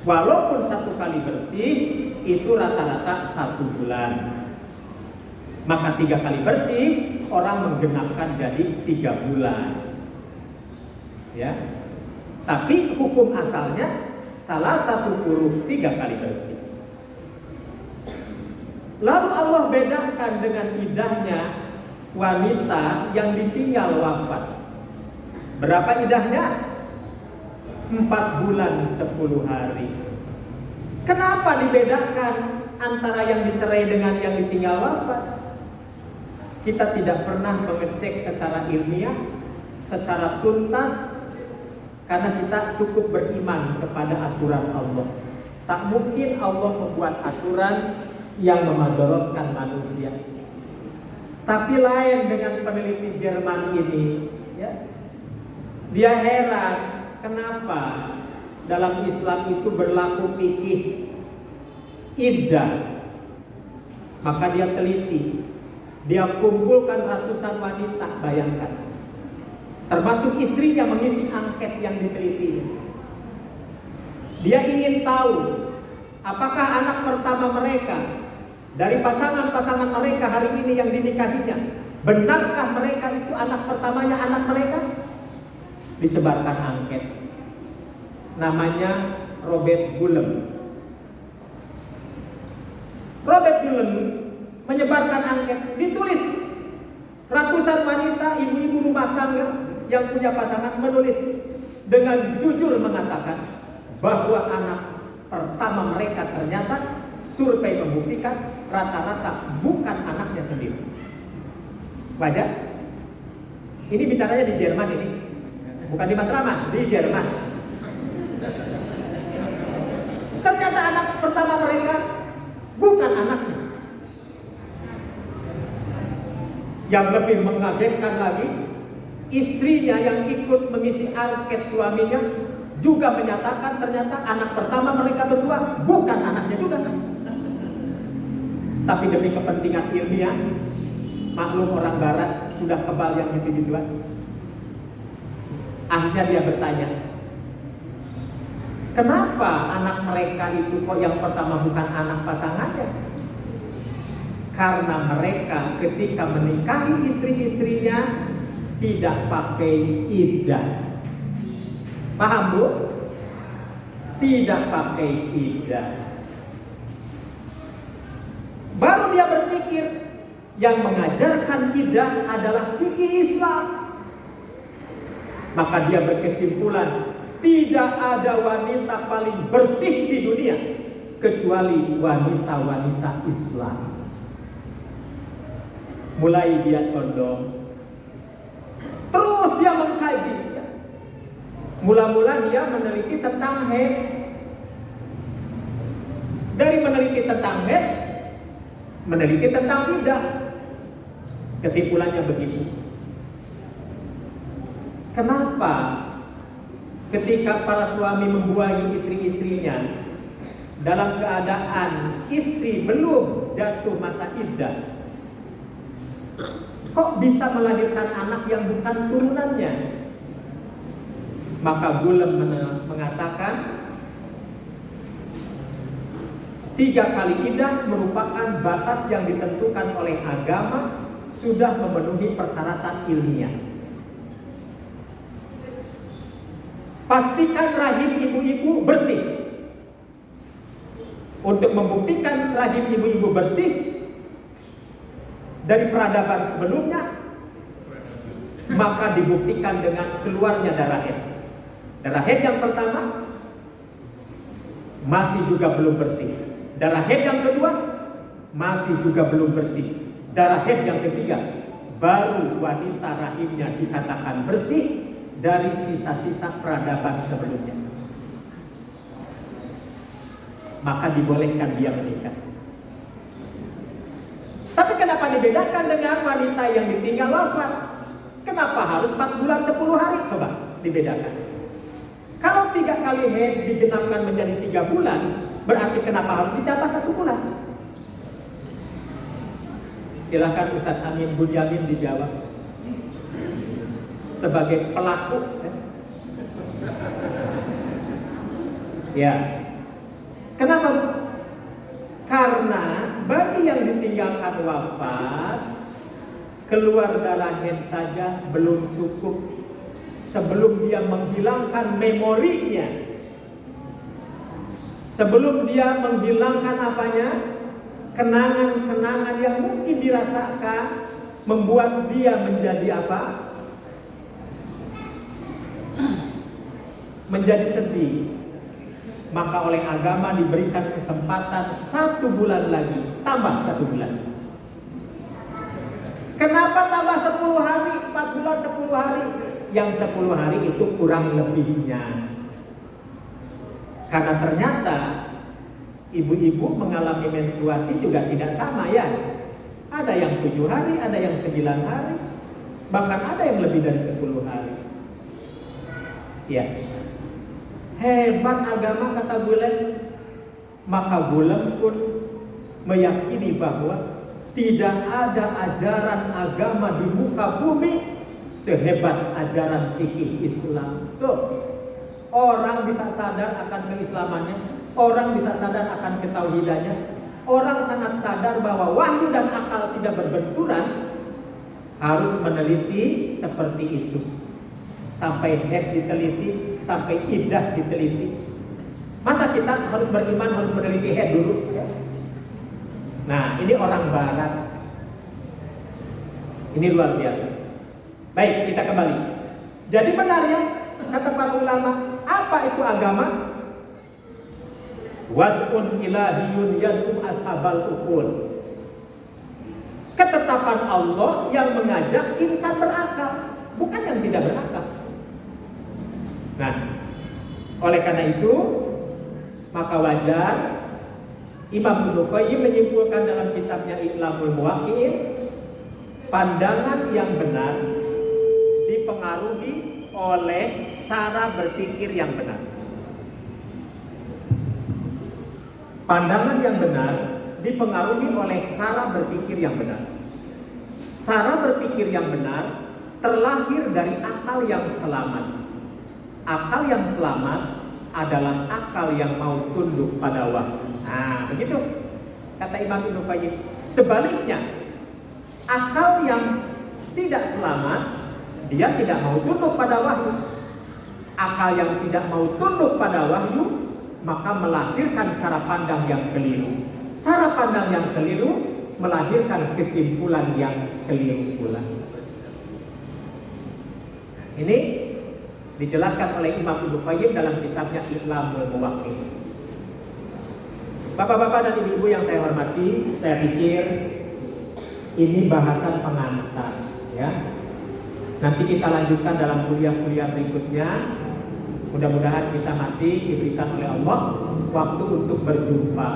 Walaupun 1 kali bersih itu rata-rata 1 bulan, maka 3 kali bersih orang menggenapkan jadi 3 bulan. Ya, tapi hukum asalnya salah satu huruf 3 kali bersih. Lalu Allah bedakan dengan iddahnya wanita yang ditinggal wafat. Berapa iddahnya? 4 bulan 10 hari. Kenapa dibedakan antara yang dicerai dengan yang ditinggal wafat? Kita tidak pernah mengecek secara ilmiah, secara tuntas, karena kita cukup beriman kepada aturan Allah. Tak mungkin Allah membuat aturan yang memadorotkan manusia. Tapi lain dengan peneliti Jerman ini, ya. Dia heran kenapa dalam Islam itu berlaku fikih iddah. Maka dia teliti, dia kumpulkan ratusan wanita, bayangkan, termasuk istrinya mengisi angket yang diteliti. Dia ingin tahu apakah anak pertama mereka dari pasangan-pasangan mereka hari ini yang dinikahinya, benarkah mereka itu anak pertamanya anak mereka? Disebarkan angket. Namanya Robert Gullem. Robert Gullem menyebarkan angket, ditulis ratusan wanita, ibu-ibu rumah tangga yang punya pasangan menulis dengan jujur mengatakan bahwa anak pertama mereka ternyata survei membuktikan rata-rata bukan anaknya sendiri. Wajar? Ini bicaranya di Jerman ini, bukan di Matraman, di Jerman. Ternyata anak pertama mereka bukan anaknya. Yang lebih mengagetkan lagi, istrinya yang ikut mengisi angket suaminya juga menyatakan ternyata anak pertama mereka berdua bukan anaknya juga. Tapi demi kepentingan ilmiah, maklum orang barat sudah kebal yang gitu-gituan. Akhirnya dia bertanya, kenapa anak mereka itu kok yang pertama bukan anak pasangannya? Karena mereka ketika menikahi istri-istrinya tidak pakai iddah. Paham, Bu? Tidak pakai iddah. Baru dia berpikir yang mengajarkan iddah adalah fikih Islam. Maka dia berkesimpulan tidak ada wanita paling bersih di dunia kecuali wanita-wanita Islam. Mulai dia condong, terus dia mengkaji. Mula-mula dia meneliti tentang haid. Dari meneliti tentang haid, meneliti tentang iddah. Kesimpulannya begitu. Kenapa ketika para suami membuahi istri-istrinya dalam keadaan istri belum jatuh masa iddah, kok bisa melahirkan anak yang bukan turunannya? Maka Gullem mengatakan 3 kali iddah merupakan batas yang ditentukan oleh agama, sudah memenuhi persyaratan ilmiah. Pastikan rahim ibu-ibu bersih. Untuk membuktikan rahim ibu-ibu bersih dari peradaban sebelumnya, maka dibuktikan dengan keluarnya darah haid. Darah haid yang pertama masih juga belum bersih. Darah haid yang kedua masih juga belum bersih. Darah haid yang ketiga baru wanita rahimnya dikatakan bersih dari sisa-sisa peradaban sebelumnya. Maka dibolehkan dia menikah. Tapi kenapa dibedakan dengan wanita yang ditinggal wafat? Kenapa harus 4 bulan 10 hari? Coba dibedakan. Kalau 3 kali haid digenapkan menjadi 3 bulan, berarti kenapa harus ditambah 1 bulan? Silakan Ustadz Amin Bunyamin dijawab. Sebagai pelaku. Ya. Kenapa? Karena bagi yang ditinggalkan wafat, keluar darah haid saja belum cukup sebelum dia menghilangkan memorinya. Sebelum dia menghilangkan apanya? Kenangan-kenangan yang mungkin dirasakan membuat dia menjadi apa? Menjadi sedih. Maka oleh agama diberikan kesempatan 1 bulan lagi, tambah 1 bulan. Kenapa tambah 10 hari, 4 bulan 10 hari? Yang 10 hari itu kurang lebihnya. Karena ternyata ibu-ibu mengalami menstruasi juga tidak sama ya. Ada yang 7 hari, ada yang 9 hari, bahkan ada yang lebih dari 10 hari. Ya. Hebat agama kata Gulen. Maka Gulen pun meyakini bahwa tidak ada ajaran agama di muka bumi sehebat ajaran fikih Islam. Tuh, orang bisa sadar akan keislamannya, orang bisa sadar akan ketauhidannya, orang sangat sadar bahwa wahyu dan akal tidak berbenturan, harus meneliti seperti itu. Sampai haid diteliti, sampai iddah diteliti. Masa kita harus beriman, harus meneliti haid dulu? Ya? Nah, ini orang barat. Ini luar biasa. Baik, kita kembali. Jadi benar ya, kata para ulama, apa itu agama? Wad'un ilahiyun yad'u ashabal ukul. Ketetapan Allah yang mengajak insan berakal, bukan yang tidak berakal. Nah, oleh karena itu, maka wajar Imam Ibnu Qayyim menyimpulkan dalam kitabnya I'lamul Muwaqqi'in, pandangan yang benar dipengaruhi oleh cara berpikir yang benar. Pandangan yang benar dipengaruhi oleh cara berpikir yang benar. Cara berpikir yang benar terlahir dari akal yang selamat. Akal yang selamat adalah akal yang mau tunduk pada wahyu. Nah, begitu kata Imam Ibnu Qayyim. Sebaliknya, akal yang tidak selamat, dia tidak mau tunduk pada wahyu. Akal yang tidak mau tunduk pada wahyu, maka melahirkan cara pandang yang keliru. Cara pandang yang keliru melahirkan kesimpulan yang keliru pula. Ini dijelaskan oleh Imam Ibnu Qayyim dalam kitabnya I'lamul Muwaqqi'in. Bapak-bapak dan ibu-ibu yang saya hormati, saya pikir ini bahasan pengantar ya. Nanti kita lanjutkan dalam kuliah-kuliah berikutnya. Mudah-mudahan kita masih diberikan oleh Allah waktu untuk berjumpa.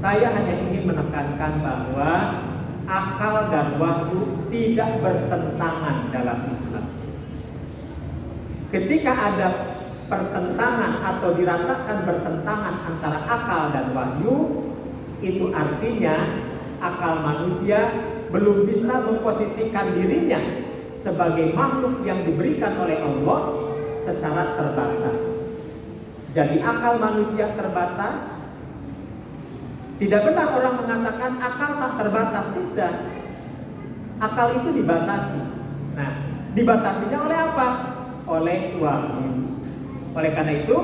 Saya hanya ingin menekankan bahwa akal dan wahyu tidak bertentangan dalam Islam. Ketika ada pertentangan atau dirasakan bertentangan antara akal dan wahyu, itu artinya akal manusia belum bisa memposisikan dirinya sebagai makhluk yang diberikan oleh Allah secara terbatas. Jadi akal manusia terbatas. Tidak benar orang mengatakan akal tak terbatas, tidak. Akal itu dibatasi. Nah, dibatasinya oleh apa? Oleh wahyu. Oleh karena itu,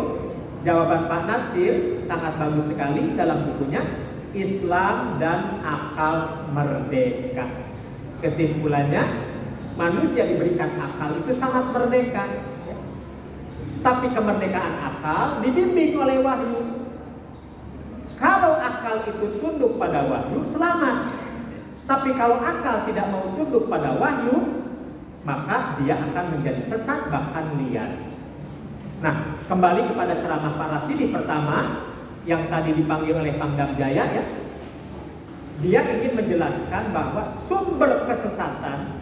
jawaban Pak Natsir sangat bagus sekali dalam bukunya Islam dan Akal Merdeka. Kesimpulannya, manusia diberikan akal itu sangat merdeka. Ya. Tapi kemerdekaan akal dibimbing oleh wahyu. Kalau akal itu tunduk pada wahyu, selamat. Tapi kalau akal tidak mau tunduk pada wahyu, maka dia akan menjadi sesat bahkan liar. Nah, kembali kepada ceramah Pak Rasidi pertama yang tadi dipanggil oleh Pangdam Jaya ya. Dia ingin menjelaskan bahwa sumber kesesatan,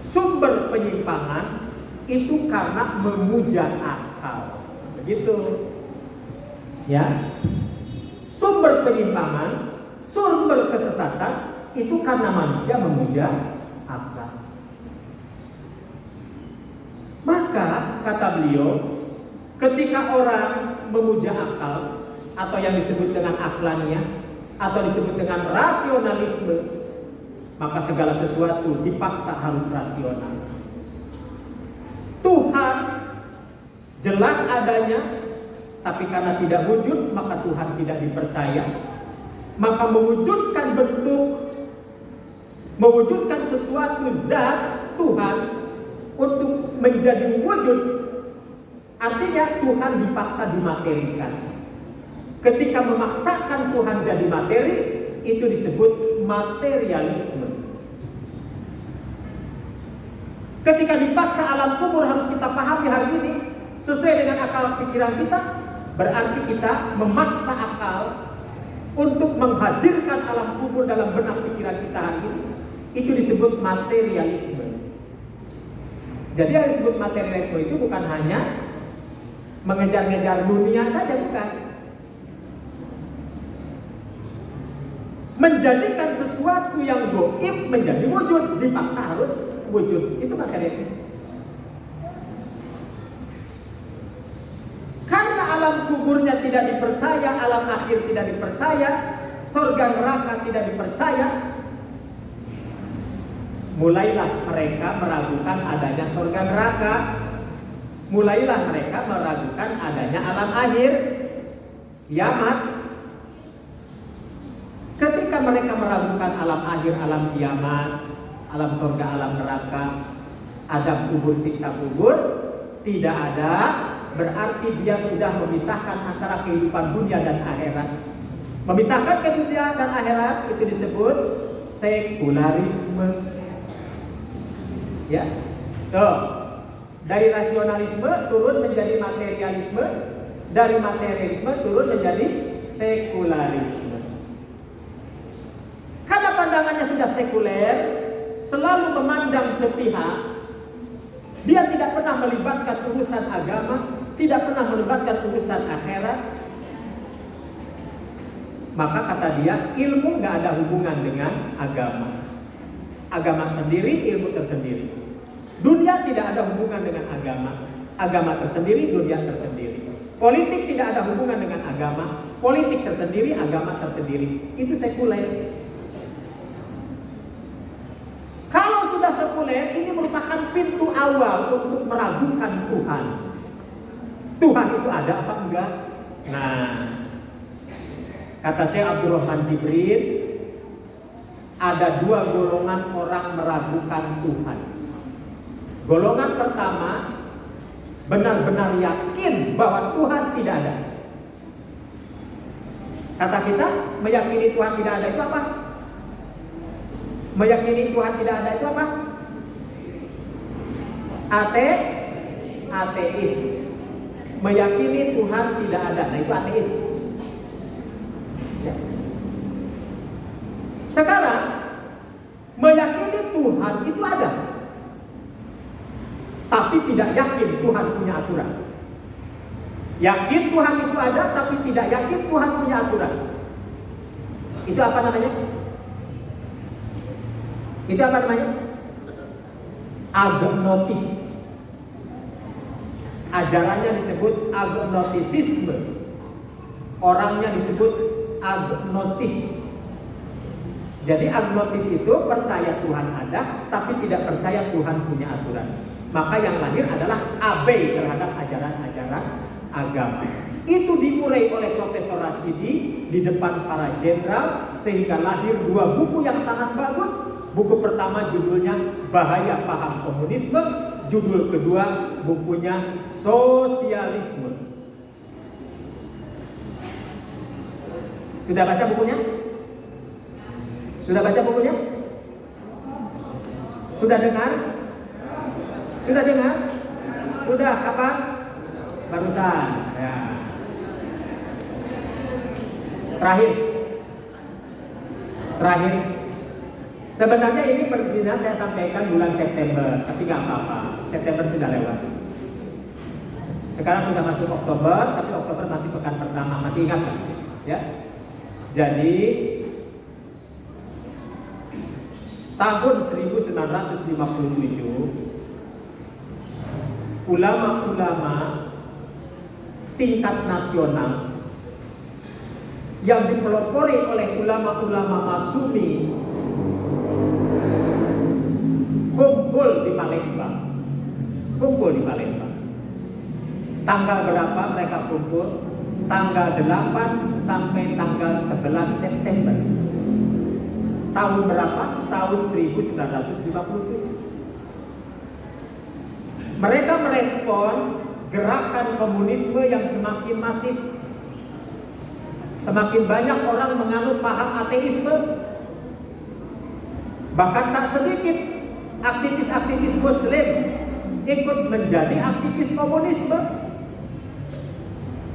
sumber penyimpangan itu karena memuja akal. Begitu. Ya. Sumber penyimpangan, sumber kesesatan itu karena manusia memuja akal. Maka kata beliau, ketika orang memuja akal atau yang disebut dengan aklaniyah atau disebut dengan rasionalisme, maka segala sesuatu dipaksa harus rasional. Tuhan jelas adanya, tapi karena tidak wujud maka Tuhan tidak dipercaya. Maka mewujudkan bentuk, mewujudkan sesuatu zat Tuhan untuk menjadi wujud, artinya Tuhan dipaksa dimaterikan. Ketika memaksakan Tuhan jadi materi, itu disebut materialisme. Ketika dipaksa alam kubur harus kita pahami hari ini sesuai dengan akal pikiran kita, berarti kita memaksa akal untuk menghadirkan alam kubur dalam benak pikiran kita hari ini. Itu disebut materialisme. Jadi yang disebut materialisme itu bukan hanya mengejar-ngejar dunia saja, bukan. Menjadikan sesuatu yang gaib menjadi wujud, dipaksa harus wujud. Itu materialisme. Karena alam kuburnya tidak dipercaya, alam akhir tidak dipercaya, surga neraka tidak dipercaya, mulailah mereka meragukan adanya surga neraka. Mulailah mereka meragukan adanya alam akhir, kiamat. Ketika mereka meragukan alam akhir, alam kiamat, alam surga, alam neraka, adab kubur, siksa kubur, tidak ada, berarti dia sudah memisahkan antara kehidupan dunia dan akhirat. Memisahkan ke dunia dan akhirat itu disebut sekularisme. Ya, tuh. Dari rasionalisme turun menjadi materialisme, dari materialisme turun menjadi sekularisme. Karena pandangannya sudah sekuler, selalu memandang sepihak, dia tidak pernah melibatkan urusan agama, tidak pernah melibatkan urusan akhirat. Maka kata dia, ilmu gak ada hubungan dengan agama. Agama sendiri, ilmu tersendiri. Dunia tidak ada hubungan dengan agama. Agama tersendiri, dunia tersendiri. Politik tidak ada hubungan dengan agama. Politik tersendiri, agama tersendiri. Itu sekuler. Kalau sudah sekuler, ini merupakan pintu awal untuk meragukan Tuhan. Tuhan itu ada apa enggak? Nah, kata Syekh Abdurrahman Jibril, ada dua golongan orang meragukan Tuhan. Golongan pertama, benar-benar yakin bahwa Tuhan tidak ada. Kata kita, meyakini Tuhan tidak ada itu apa? Meyakini Tuhan tidak ada itu apa? Ateis. Meyakini Tuhan tidak ada, nah itu ateis. Sekarang, meyakini Tuhan itu ada, tapi tidak yakin Tuhan punya aturan. Yakin Tuhan itu ada, tapi tidak yakin Tuhan punya aturan. Itu apa namanya? Itu apa namanya? Agnotis. Ajarannya disebut agnotisisme. Orangnya disebut agnotis. Jadi agnotis itu percaya Tuhan ada, tapi tidak percaya Tuhan punya aturan. Maka yang lahir adalah abai terhadap ajaran-ajaran agama. Itu diurai oleh Profesor Rasidi di depan para jenderal, sehingga lahir dua buku yang sangat bagus. Buku pertama judulnya Bahaya Paham Komunisme, judul kedua bukunya Sosialisme. Sudah baca bukunya? Sudah baca bukunya? Sudah dengar? Sudah dengar? Sudah kapan? Barusan. Ya. Terakhir. Sebenarnya ini perizinan saya sampaikan bulan September, tapi nggak apa-apa. September sudah lewat. Sekarang sudah masuk Oktober, tapi Oktober masih pekan pertama, masih ingat kan? Ya. Jadi tahun 1957 ulama-ulama tingkat nasional yang dipelopori oleh ulama-ulama Masumi kumpul di Palembang. Tanggal berapa mereka kumpul? Tanggal 8 sampai tanggal 11 September. Tahun berapa? Tahun 1957. Mereka merespon gerakan komunisme yang semakin masif. Semakin banyak orang menganut paham ateisme. Bahkan tak sedikit aktivis-aktivis Muslim ikut menjadi aktivis komunisme.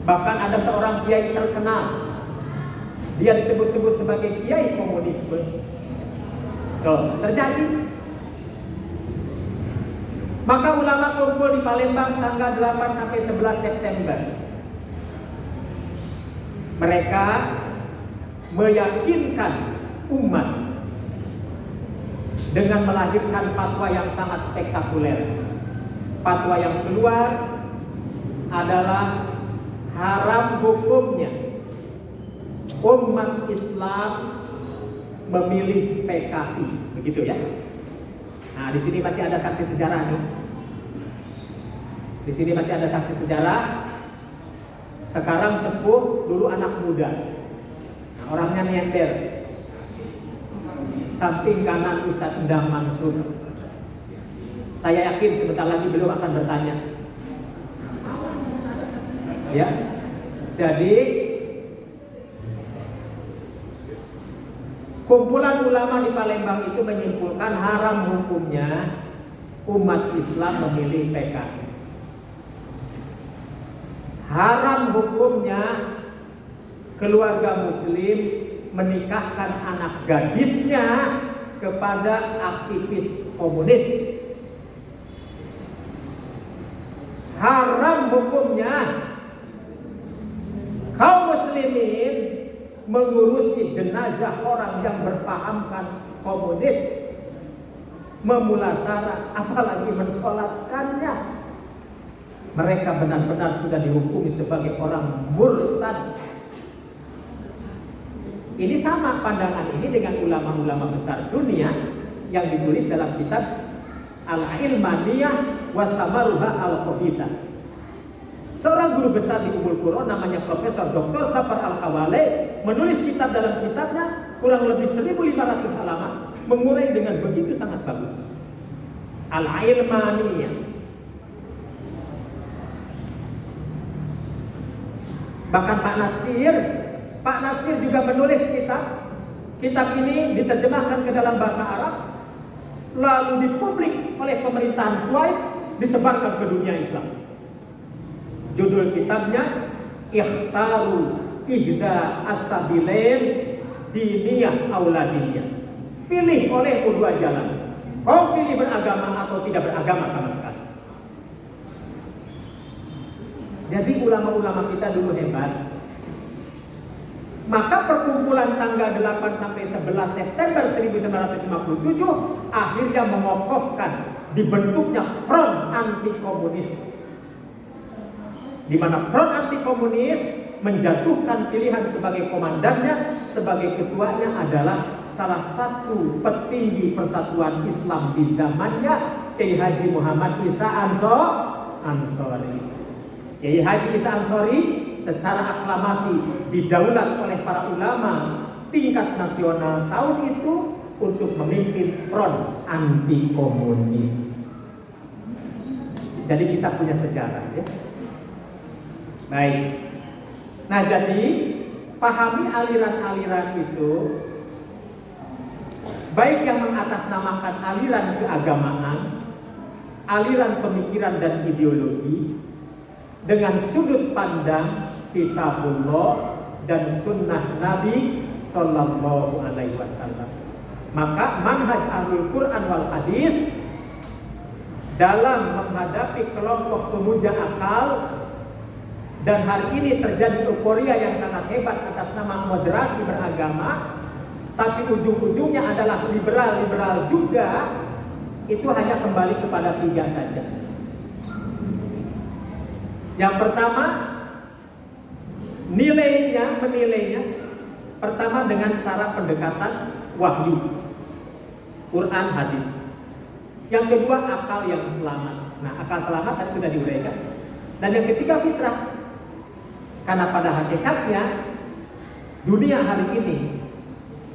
Bahkan ada seorang kiai terkenal, dia disebut-sebut sebagai kiai komunisme. Terjadi. Maka ulama kumpul di Palembang tanggal 8 sampai 11 September. Mereka meyakinkan umat dengan melahirkan fatwa yang sangat spektakuler. Fatwa yang keluar adalah haram hukumnya umat Islam memilih PKI, begitu ya. Nah, di sini masih ada saksi sejarah nih. Di sini masih ada saksi sejarah. Sekarang sepuh, dulu anak muda. Nah, orangnya nyender. Samping kanan Ustadz Endang Mansur. Saya yakin sebentar lagi beliau akan bertanya. Ya, jadi kumpulan ulama di Palembang itu menyimpulkan haram hukumnya umat Islam memilih PKI. Haram hukumnya keluarga Muslim menikahkan anak gadisnya kepada aktivis komunis. Haram hukumnya kaum muslimin mengurusi jenazah orang yang berpahamkan komunis, memulasara, apalagi mensolatkannya. Mereka benar-benar sudah dihukumi sebagai orang murtad. Ini sama pandangan ini dengan ulama-ulama besar dunia yang ditulis dalam kitab Al-Ilmaniyah Wasamaruha Al-Khobithah. Seorang guru besar di Ummul Qura namanya Profesor Dr. Safar Al-Khawale menulis kitab dalam kitabnya kurang lebih 1500 halaman, mengurai dengan begitu sangat bagus. Al-Ilmaniyah. Bahkan Pak Natsir juga menulis kitab. Kitab ini diterjemahkan ke dalam bahasa Arab, lalu dipublik oleh pemerintahan Kuwait, disebarkan ke dunia Islam. Judul kitabnya Ikhtaru Ihda As-Sabilain Diniyah Auladiyah. Pilih oleh kedua jalan. Kau pilih beragama atau tidak beragama sama sekali. Jadi ulama-ulama kita dulu hebat. Maka perkumpulan tanggal 8 sampai 11 September 1957 akhirnya mengokohkan dibentuknya Front Anti Komunis, di mana Front Anti Komunis menjatuhkan pilihan sebagai komandannya, sebagai ketuanya adalah salah satu petinggi Persatuan Islam di zamannya, Kiai Haji Muhammad Isa Ansori. Kiai Haji Isa Ansori secara aklamasi didaulat oleh para ulama tingkat nasional tahun itu untuk memimpin front anti komunis. Jadi kita punya sejarah ya. Baik. Nah, jadi pahami aliran-aliran itu, baik yang mengatasnamakan aliran keagamaan, aliran pemikiran dan ideologi, dengan sudut pandang kitabullah dan sunnah Nabi Sallallahu Alaihi Wasallam. Maka manhaj ahlul Quran wal hadis dalam menghadapi kelompok pemuja akal, dan hari ini terjadi euforia yang sangat hebat atas nama moderasi beragama, tapi ujung-ujungnya adalah liberal-liberal juga, itu hanya kembali kepada 3 saja. Yang pertama, menilainya pertama dengan cara pendekatan wahyu, Quran, hadis. Yang kedua, akal yang selamat. Nah, akal selamat tadi sudah diuraikan. Dan yang ketiga, fitrah. Karena pada hakikatnya dunia hari ini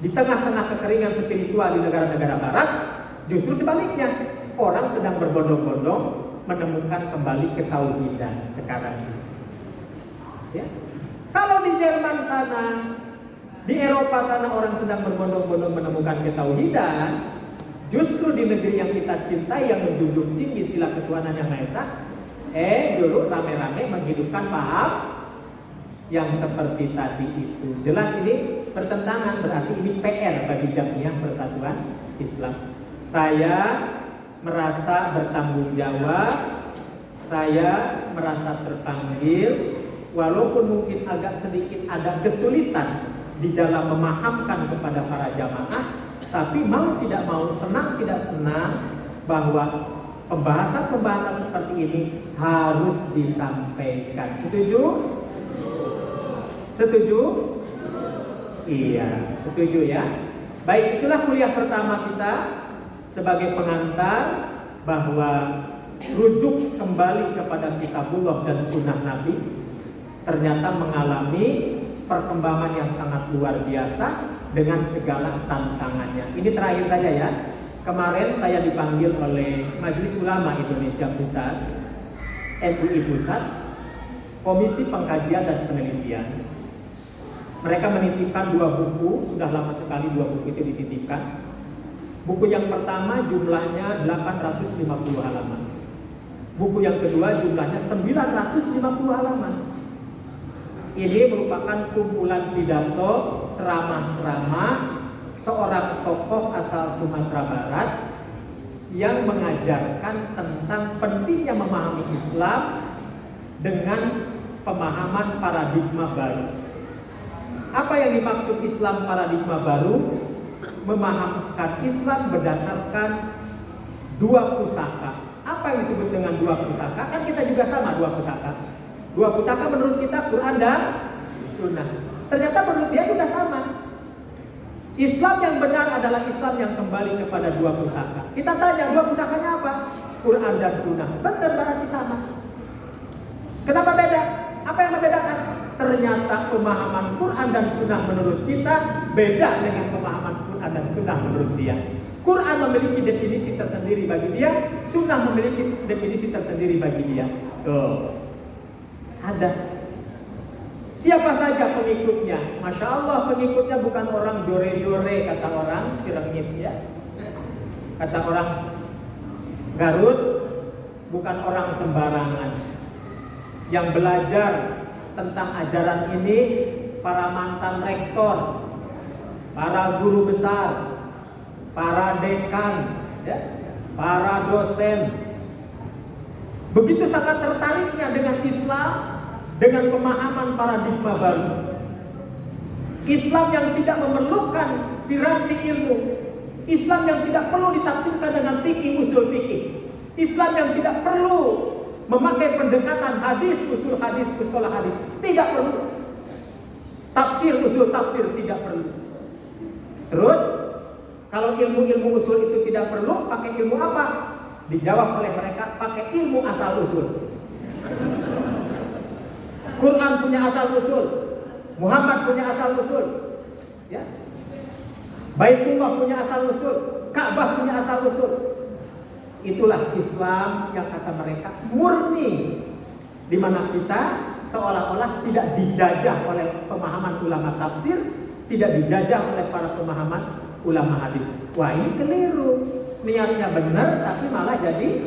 di tengah-tengah kekeringan spiritual di negara-negara barat, justru sebaliknya, orang sedang berbondong-bondong menemukan kembali ketauhidan sekarang ini. Ya. Kalau di Jerman sana, di Eropa sana orang sedang berbondong-bondong menemukan ketauhidan, justru di negeri yang kita cintai yang menjunjung tinggi sila ketuhanan yang Maha Esa, dulu rame-rame menghidupkan paham yang seperti tadi itu. Jelas ini bertentangan, berarti ini PR bagi Jamiah Persatuan Islam. Saya merasa bertanggung jawab, saya merasa terpanggil, walaupun mungkin agak sedikit ada kesulitan di dalam memahamkan kepada para jamaah, tapi mau tidak mau, senang tidak senang, bahwa pembahasan-pembahasan seperti ini harus disampaikan. Setuju? Setuju? Iya, setuju ya. Baik, itulah kuliah pertama kita sebagai pengantar bahwa rujuk kembali kepada kitabullah dan sunnah Nabi ternyata mengalami perkembangan yang sangat luar biasa dengan segala tantangannya. Ini terakhir saja ya. Kemarin saya dipanggil oleh Majelis Ulama Indonesia Pusat, MUI Pusat, Komisi Pengkajian dan Penelitian. Mereka menitipkan 2 buku, sudah lama sekali 2 buku itu dititipkan. Buku yang pertama jumlahnya 850 halaman. Buku yang kedua jumlahnya 950 halaman. Ini merupakan kumpulan pidato ceramah-ceramah seorang tokoh asal Sumatera Barat yang mengajarkan tentang pentingnya memahami Islam dengan pemahaman paradigma baru. Apa yang dimaksud Islam paradigma baru? Memahamkan Islam berdasarkan 2 pusaka. Apa yang disebut dengan 2 pusaka? Kan kita juga sama 2 pusaka. 2 pusaka menurut kita Quran dan Sunnah. Ternyata menurut dia juga sama. Islam yang benar adalah Islam yang kembali kepada 2 pusaka. Kita tanya 2 pusakanya apa? Quran dan Sunnah. Benar, berarti sama. Kenapa beda? Apa yang membedakan? Ternyata pemahaman Quran dan Sunnah menurut kita beda dengan pemahaman Quran dan Sunnah menurut dia. Quran memiliki definisi tersendiri bagi dia, Sunnah memiliki definisi tersendiri bagi dia. Tuh, ada. Siapa saja pengikutnya? Masya Allah, pengikutnya bukan orang jore-jore, kata orang Cirengit ya. Kata orang Garut, bukan orang sembarangan. Yang belajar tentang ajaran ini para mantan rektor, para guru besar, para dekan, ya, para dosen. Begitu sangat tertariknya dengan Islam, dengan pemahaman paradigma baru. Islam yang tidak memerlukan piranti ilmu, Islam yang tidak perlu ditafsirkan dengan fikih usul fikih, Islam yang tidak perlu memakai pendekatan hadis, usul hadis, mustalah hadis, tidak perlu. Tafsir, usul tafsir tidak perlu. Terus, kalau ilmu-ilmu usul itu tidak perlu, pakai ilmu apa? Dijawab oleh mereka, pakai ilmu asal usul. Quran punya asal usul, Muhammad punya asal usul. Ya. Baitullah punya asal usul, Ka'bah punya asal usul. Itulah Islam yang kata mereka murni, di mana kita seolah-olah tidak dijajah oleh pemahaman ulama tafsir, tidak dijajah oleh para pemahaman ulama hadis. Wah, ini keliru. Niatnya benar tapi malah jadi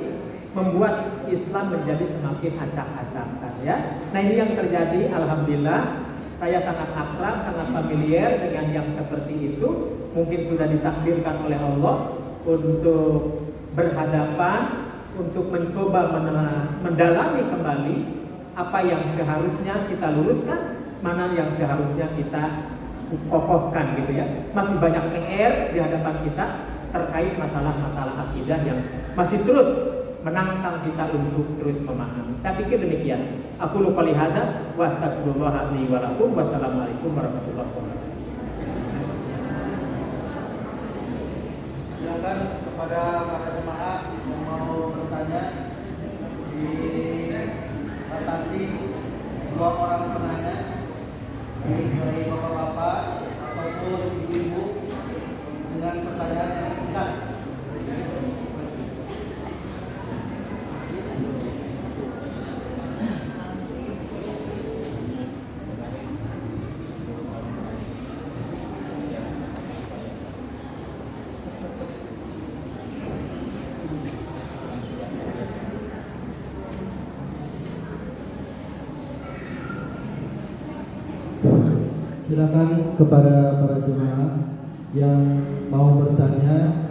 membuat Islam menjadi semakin acak-acakan ya. Nah, ini yang terjadi. Alhamdulillah saya sangat akrab, sangat familiar dengan yang seperti itu. Mungkin sudah ditakdirkan oleh Allah untuk berhadapan, untuk mencoba mendalami kembali apa yang seharusnya kita luruskan, mana yang seharusnya kita kokohkan gitu ya. Masih banyak PR di hadapan kita terkait masalah-masalah akidah yang masih terus menantang kita untuk terus memahami. Saya pikir demikian. Aku lupa lihada wa astagfirullah li wa lakum. Wassalamualaikum warahmatullahi wabarakatuh. Silakan kepada para jemaah yang mau bertanya, dibatasi 2 orang penanya, baik dari bapak-bapak ataupun ibu-ibu dengan pertanyaan yang singkat. Silakan kepada para jemaah yang mau bertanya,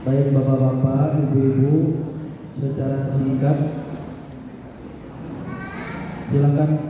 baik bapak-bapak, ibu-ibu, secara singkat. Silakan.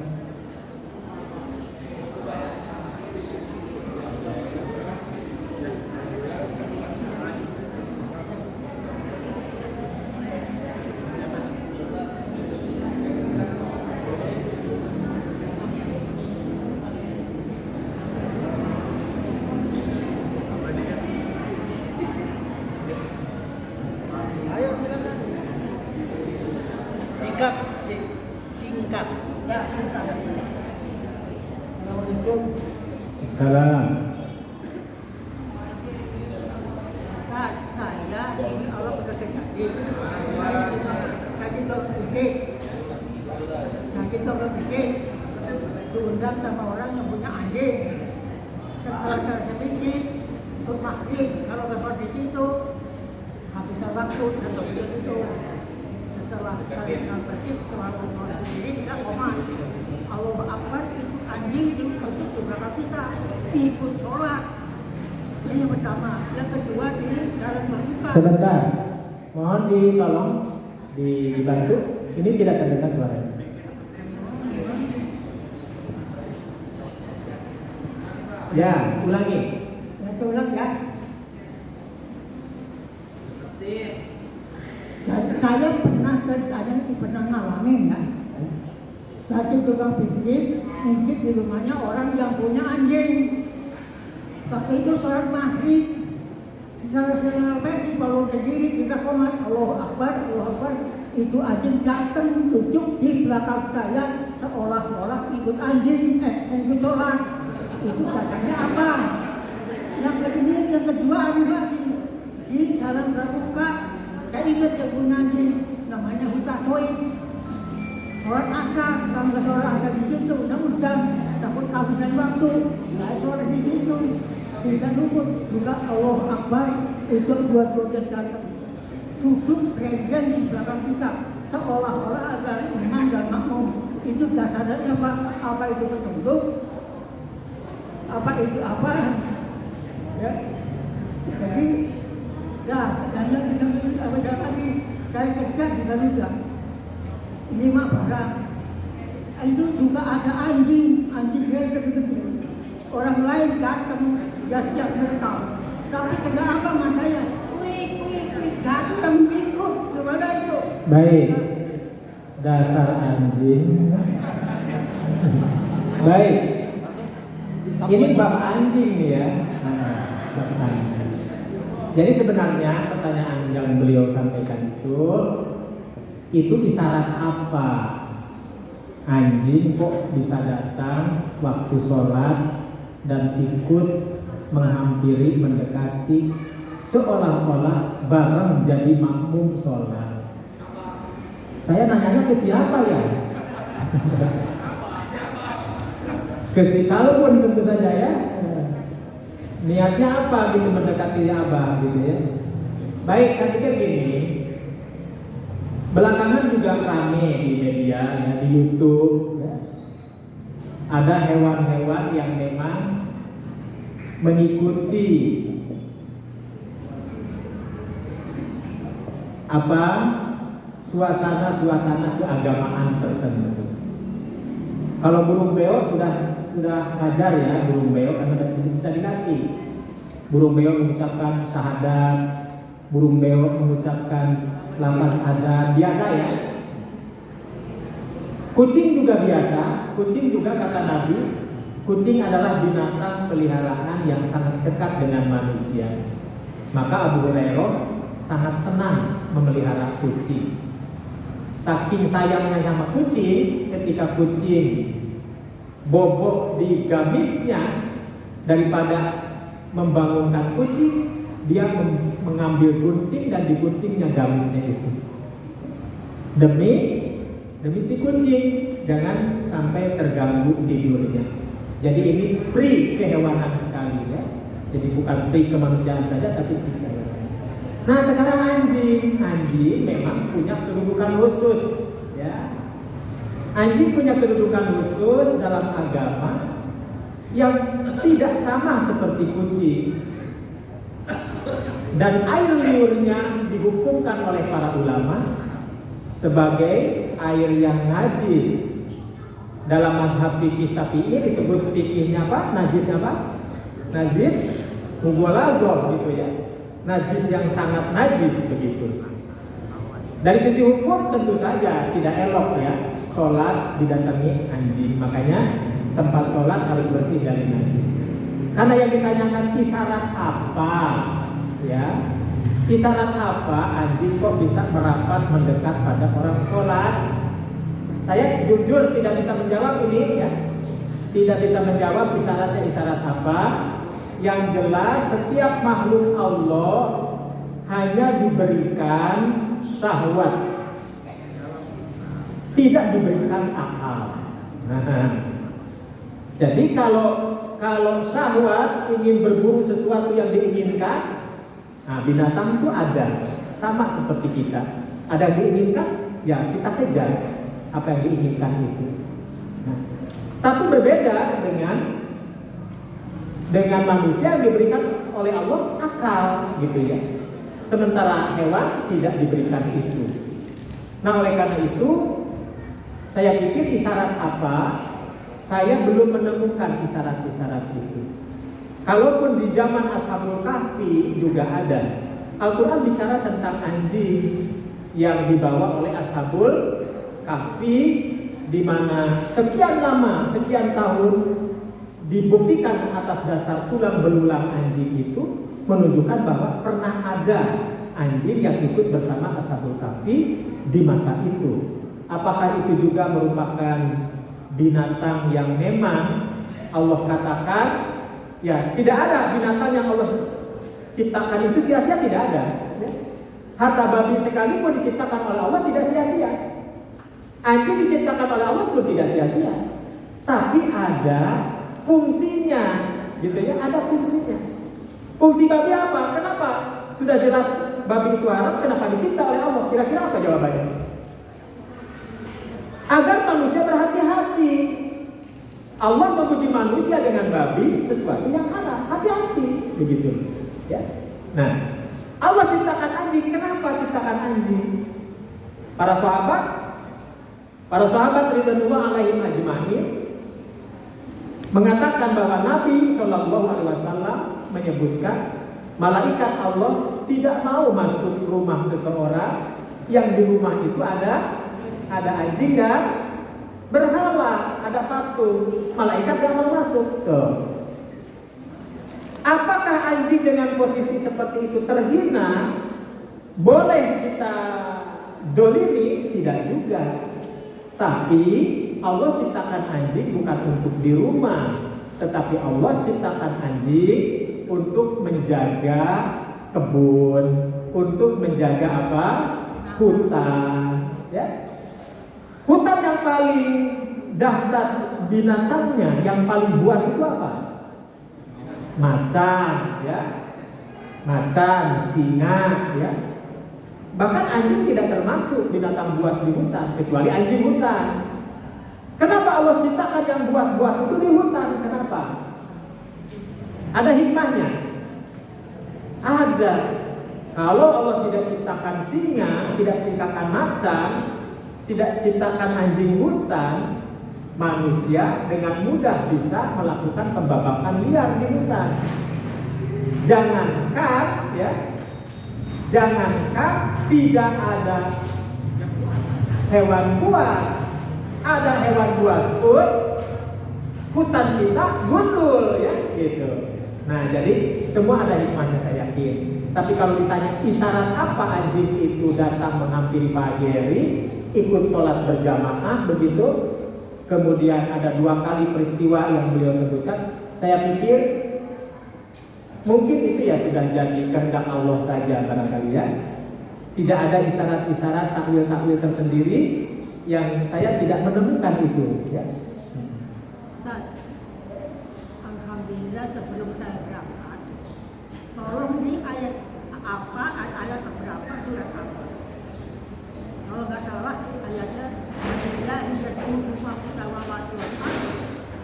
Singkat. Assalamualaikum. Salam. Saya ini Allah berkasih kaji. Kaji tolong fisik. Kaji tolong fisik. Diundang sama orang yang punya anjing. Setelah saya fisik, untuk mahrim. Kalau dapat di situ, habiskan waktu satu bulan itu. Setelah saya bersih, setelah Allah sendiri tidak komat. Allah Akbar itu anjing dulu untuk beberapa kita ikut sholat. Ini yang pertama. Yang kedua di jalan terbuka. Sebentar, mohon ditolong dibantu. Ini tidak terdengar suaranya. Ya, ulangi. Ya, saya ulang ya. Saya pernah ngalamin ya. Saya tukang pijit di rumahnya orang yang punya anjing. Waktu itu sholat maghrib, secara versi kalau sendiri kita komat Allahu Akbar, itu anjing datang duduk di belakang saya seolah-olah ikut anjing, ikut sholat. Itu dasarnya apa? Yang kedua ada lagi di jalan pramuka. Saya ingat yang punya anjing namanya Hutasoid. Sholat asar, kalau nggak sholat asar di situ, namun jam takut kehabisan waktu, nggak sholat di situ. Bisa duduk juga Allah Akbar, itu dua-duanya jatuh. Duduk regen di belakang kita, seolah-olah ada imam dan makmum. Itu dasarnya apa? Apa itu petunjuk? Apa itu apa? Ya. Jadi, ya, dan yang lagi saya kerja di Garuda. Ini mah barang. Itu juga ada anjing dia gede-gede. Orang lain datang, dia siap merekam. Tapi kenapa mas saya? Wih, datang ikut. Gimana itu? Baik. Dasar anjing. Baik. Ini bab anjing nih ya. Bab anjing. Jadi sebenarnya pertanyaan yang beliau sampaikan itu isyarat apa? Anjing kok bisa datang waktu sholat dan ikut menghampiri, mendekati, seolah-olah bareng jadi makmum sholat. Saya nanyanya ke siapa ya? Kalaupun tentu saja ya, niatnya apa gitu mendekati Abah gitu ya. Baik, saya pikir gini, belakangan juga rame di media ya, di YouTube ya. Ada hewan-hewan yang memang mengikuti suasana keagamaan tertentu. Kalau burung beo sudah wajar ya, burung beo karena bisa dilatih. Burung beo mengucapkan syahadat, burung beo mengucapkan lafaz adzan, biasa ya. Kucing juga biasa, kucing juga kata Nabi, kucing adalah binatang peliharaan yang sangat dekat dengan manusia. Maka Abu Hurairah sangat senang memelihara kucing. Saking sayangnya sama kucing, ketika kucing bobok di gamisnya, daripada membangunkan kucing, dia mengambil gunting dan diguntingnya gamisnya itu. Demi si kucing jangan sampai terganggu tidurnya. Jadi ini pri kehewanan sekali ya. Jadi bukan pri kemanusiaan saja, tapi pri kehewanan. Nah sekarang anjing memang punya kedudukan khusus ya. Anjing punya kedudukan khusus dalam agama yang tidak sama seperti kucing. Dan air liurnya dihukumkan oleh para ulama sebagai air yang najis. Dalam mazhab fikih Syafi'i disebut fikihnya apa? Najisnya apa? Najis mughaladzah gitu ya. Najis yang sangat najis begitu. Dari sisi hukum tentu saja tidak elok ya sholat didatangi anjing. Makanya tempat sholat harus bersih dari najis. Karena yang ditanyakan isyarat apa ya? Isyarat apa anjing kok bisa merapat mendekat pada orang sholat? Saya jujur tidak bisa menjawab ini ya. Tidak bisa menjawab isyaratnya isyarat apa. Yang jelas setiap makhluk Allah hanya diberikan syahwat, tidak diberikan akal. Jadi kalau syahwat ingin berburu sesuatu yang diinginkan, nah binatang itu ada, sama seperti kita. Ada yang diinginkan, ya kita kejar apa yang diinginkan itu. Nah, tapi berbeda dengan manusia yang diberikan oleh Allah akal gitu ya. Sementara hewan tidak diberikan itu. Nah oleh karena itu saya pikir isyarat apa, saya belum menemukan isyarat-isyarat itu. Kalaupun di zaman Ashabul Kahfi juga ada. Al-Quran bicara tentang anjing yang dibawa oleh Ashabul Kahfi, di mana sekian lama, sekian tahun dibuktikan atas dasar tulang belulang anjing itu menunjukkan bahwa pernah ada anjing yang ikut bersama Ashabul Kahfi di masa itu. Apakah itu juga merupakan binatang yang memang Allah katakan ya tidak ada binatang yang Allah ciptakan itu sia-sia, tidak ada ya. Hatta babi sekalipun diciptakan oleh Allah tidak sia-sia. Anjing diciptakan oleh Allah pun tidak sia-sia. Tapi ada fungsinya gitu ya, ada fungsinya. Fungsi babi apa? Kenapa? Sudah jelas babi itu haram, kenapa dicipta oleh Allah? Kira-kira apa jawabannya? Agar manusia berhati-hati. Allah memuji manusia dengan babi sesuatu yang haram. Hati-hati begitu ya. Nah, Allah ciptakan anjing. Kenapa ciptakan anjing? Para sahabat ridwanullah alaihim ajma'in mengatakan bahwa Nabi Shallallahu Alaihi Wasallam menyebutkan malaikat Allah tidak mau masuk rumah seseorang yang di rumah itu ada anjing dan berhala, ada patung. Malaikat tidak mau masuk. Tuh. Apakah anjing dengan posisi seperti itu terhina? Boleh kita dolimi? Tidak juga. Tapi Allah ciptakan anjing bukan untuk di rumah, tetapi Allah ciptakan anjing untuk menjaga kebun, untuk menjaga apa? Hutan, ya. Hutan yang paling dahsyat binatangnya, yang paling buas itu apa? Macan, ya. Macan, singa, ya. Bahkan anjing tidak termasuk binatang buas di hutan, kecuali anjing hutan. Kenapa Allah ciptakan yang buas-buas itu di hutan? Kenapa? Ada hikmahnya. Ada. Kalau Allah tidak ciptakan singa, tidak ciptakan macan, tidak ciptakan anjing hutan, manusia dengan mudah bisa melakukan pembabakan liar di hutan. Jangankan tidak ada hewan buas, ada hewan buas pun hutan kita gundul, ya gitu. Nah, jadi semua ada hikmahnya, saya yakin. Tapi kalau ditanya isyarat apa anjing itu datang menghampiri Pak Jerry, ikut sholat berjamaah begitu, kemudian ada 2 kali peristiwa yang beliau sebutkan, saya pikir mungkin itu ya sudah jadi kehendak Allah saja barangkali, ya. Tidak ada isyarat-isyarat, takwil-takwil tersendiri yang saya tidak menemukan itu, ya. Ustaz, alhamdulillah sebelum saya berangkat, tolong di ayat apa, ayat seberapa, surat apa? Kalau nggak salah ayatnya Wajiblah isyadu kufaku sawawati wa'ad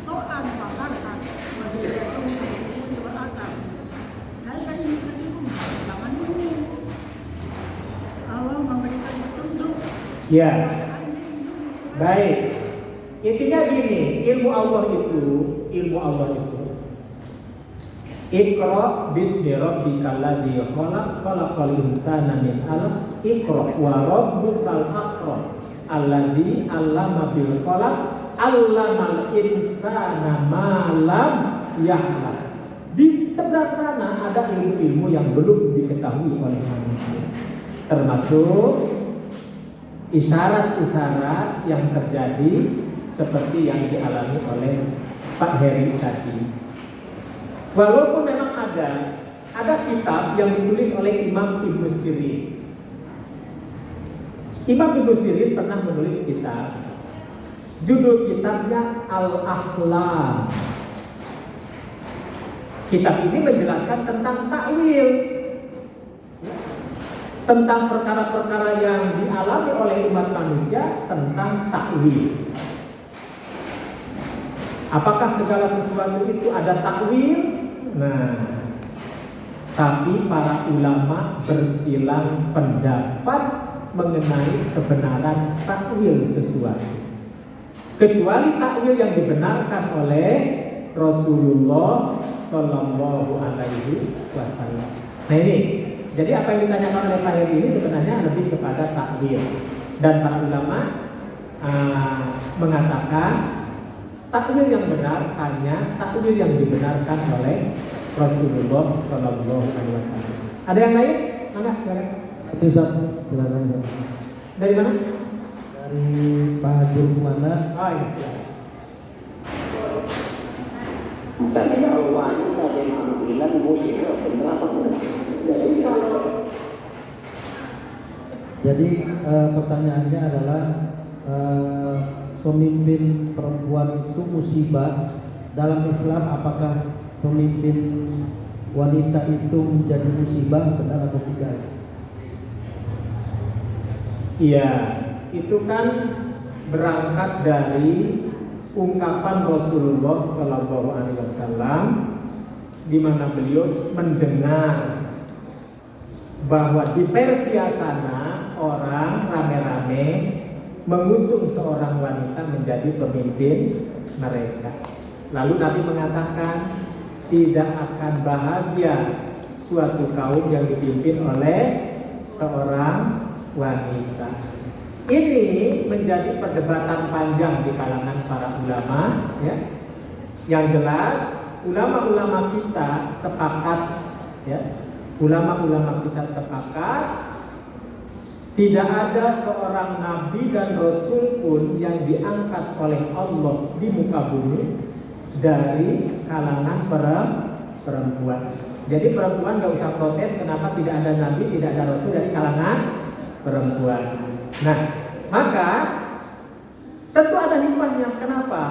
to'an wakarkan Wajiblah kufaku wa'asam. Saya ingin kesini, jangan ini Allah memberikan petunjuk. Ya, baik. Intinya gini, ilmu Allah itu Iqra bismi rabbikal ladzi khalaq, khalaqal insana min 'alaq, Iqra wa rabbukal akram, alladzi 'allama bil qalam, 'allamal insana ma lam ya'lam. Di sebelah sana ada ilmu-ilmu yang belum diketahui oleh manusia, termasuk isyarat-isyarat yang terjadi seperti yang dialami oleh Pak Heri tadi. Walaupun memang ada kitab yang ditulis oleh Imam Ibnu Sirin. Imam Ibnu Sirin pernah menulis kitab. Judul kitabnya Al-Ahlam. Kitab ini menjelaskan tentang takwil, tentang perkara-perkara yang dialami oleh umat manusia tentang takwil. Apakah segala sesuatu itu ada takwil? Nah, tapi para ulama bersilang pendapat mengenai kebenaran takwil sesuatu, kecuali takwil yang dibenarkan oleh Rasulullah Shallallahu Alaihi Wasallam. Nah ini, jadi apa yang ditanyakan oleh Pak Heri ini sebenarnya lebih kepada takwil, dan para ulama mengatakan takwil yang benar hanya takwil yang dibenarkan oleh Rasulullah Sallallahu Alaihi Wasallam. Ada yang lain? Mana? Itu Ustaz, silakan. Dari mana? Dari Pak Haji mana? Oh iya, silakan. Tapi kalau wanita memang bilang musibah benar apa enggak? Jadi pertanyaannya adalah pemimpin perempuan itu musibah dalam Islam, apakah pemimpin wanita itu menjadi musibah, benar atau tidak? Iya, itu kan berangkat dari ungkapan Rasulullah Sallallahu Alaihi Wasallam, di mana beliau mendengar bahwa di Persia sana orang rame-rame mengusung seorang wanita menjadi pemimpin mereka. Lalu Nabi mengatakan tidak akan bahagia suatu kaum yang dipimpin oleh seorang wanita. Ini menjadi perdebatan panjang di kalangan para ulama, ya. Yang jelas ulama-ulama kita sepakat, ya. Ulama-ulama kita sepakat tidak ada seorang nabi dan rasul pun yang diangkat oleh Allah di muka bumi dari kalangan perempuan. Jadi perempuan gak usah protes kenapa tidak ada nabi, tidak ada rasul dari kalangan perempuan. Nah, maka tentu ada hikmahnya. Kenapa?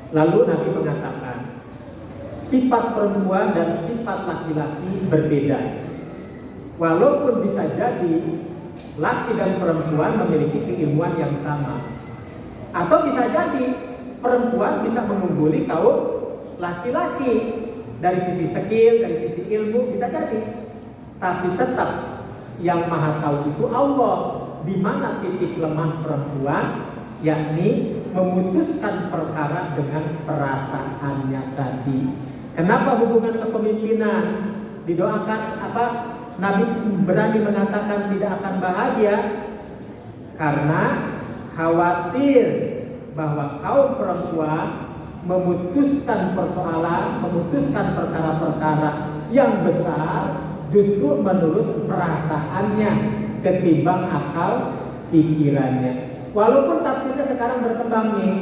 Lalu Nabi mengatakan, sifat perempuan dan sifat laki-laki berbeda. Walaupun bisa jadi laki dan perempuan memiliki keilmuan yang sama, atau bisa jadi perempuan bisa mengungguli kaum laki-laki dari sisi skill, dari sisi ilmu, bisa jadi. Tapi tetap yang maha tahu itu Allah. Di mana titik lemah perempuan, yakni memutuskan perkara dengan perasaannya tadi. Kenapa hubungan kepemimpinan didoakan apa? Nabi berani mengatakan tidak akan bahagia karena khawatir bahwa kaum perempuan memutuskan persoalan, memutuskan perkara-perkara yang besar justru menurut perasaannya ketimbang akal pikirannya. Walaupun tafsirnya sekarang berkembang nih,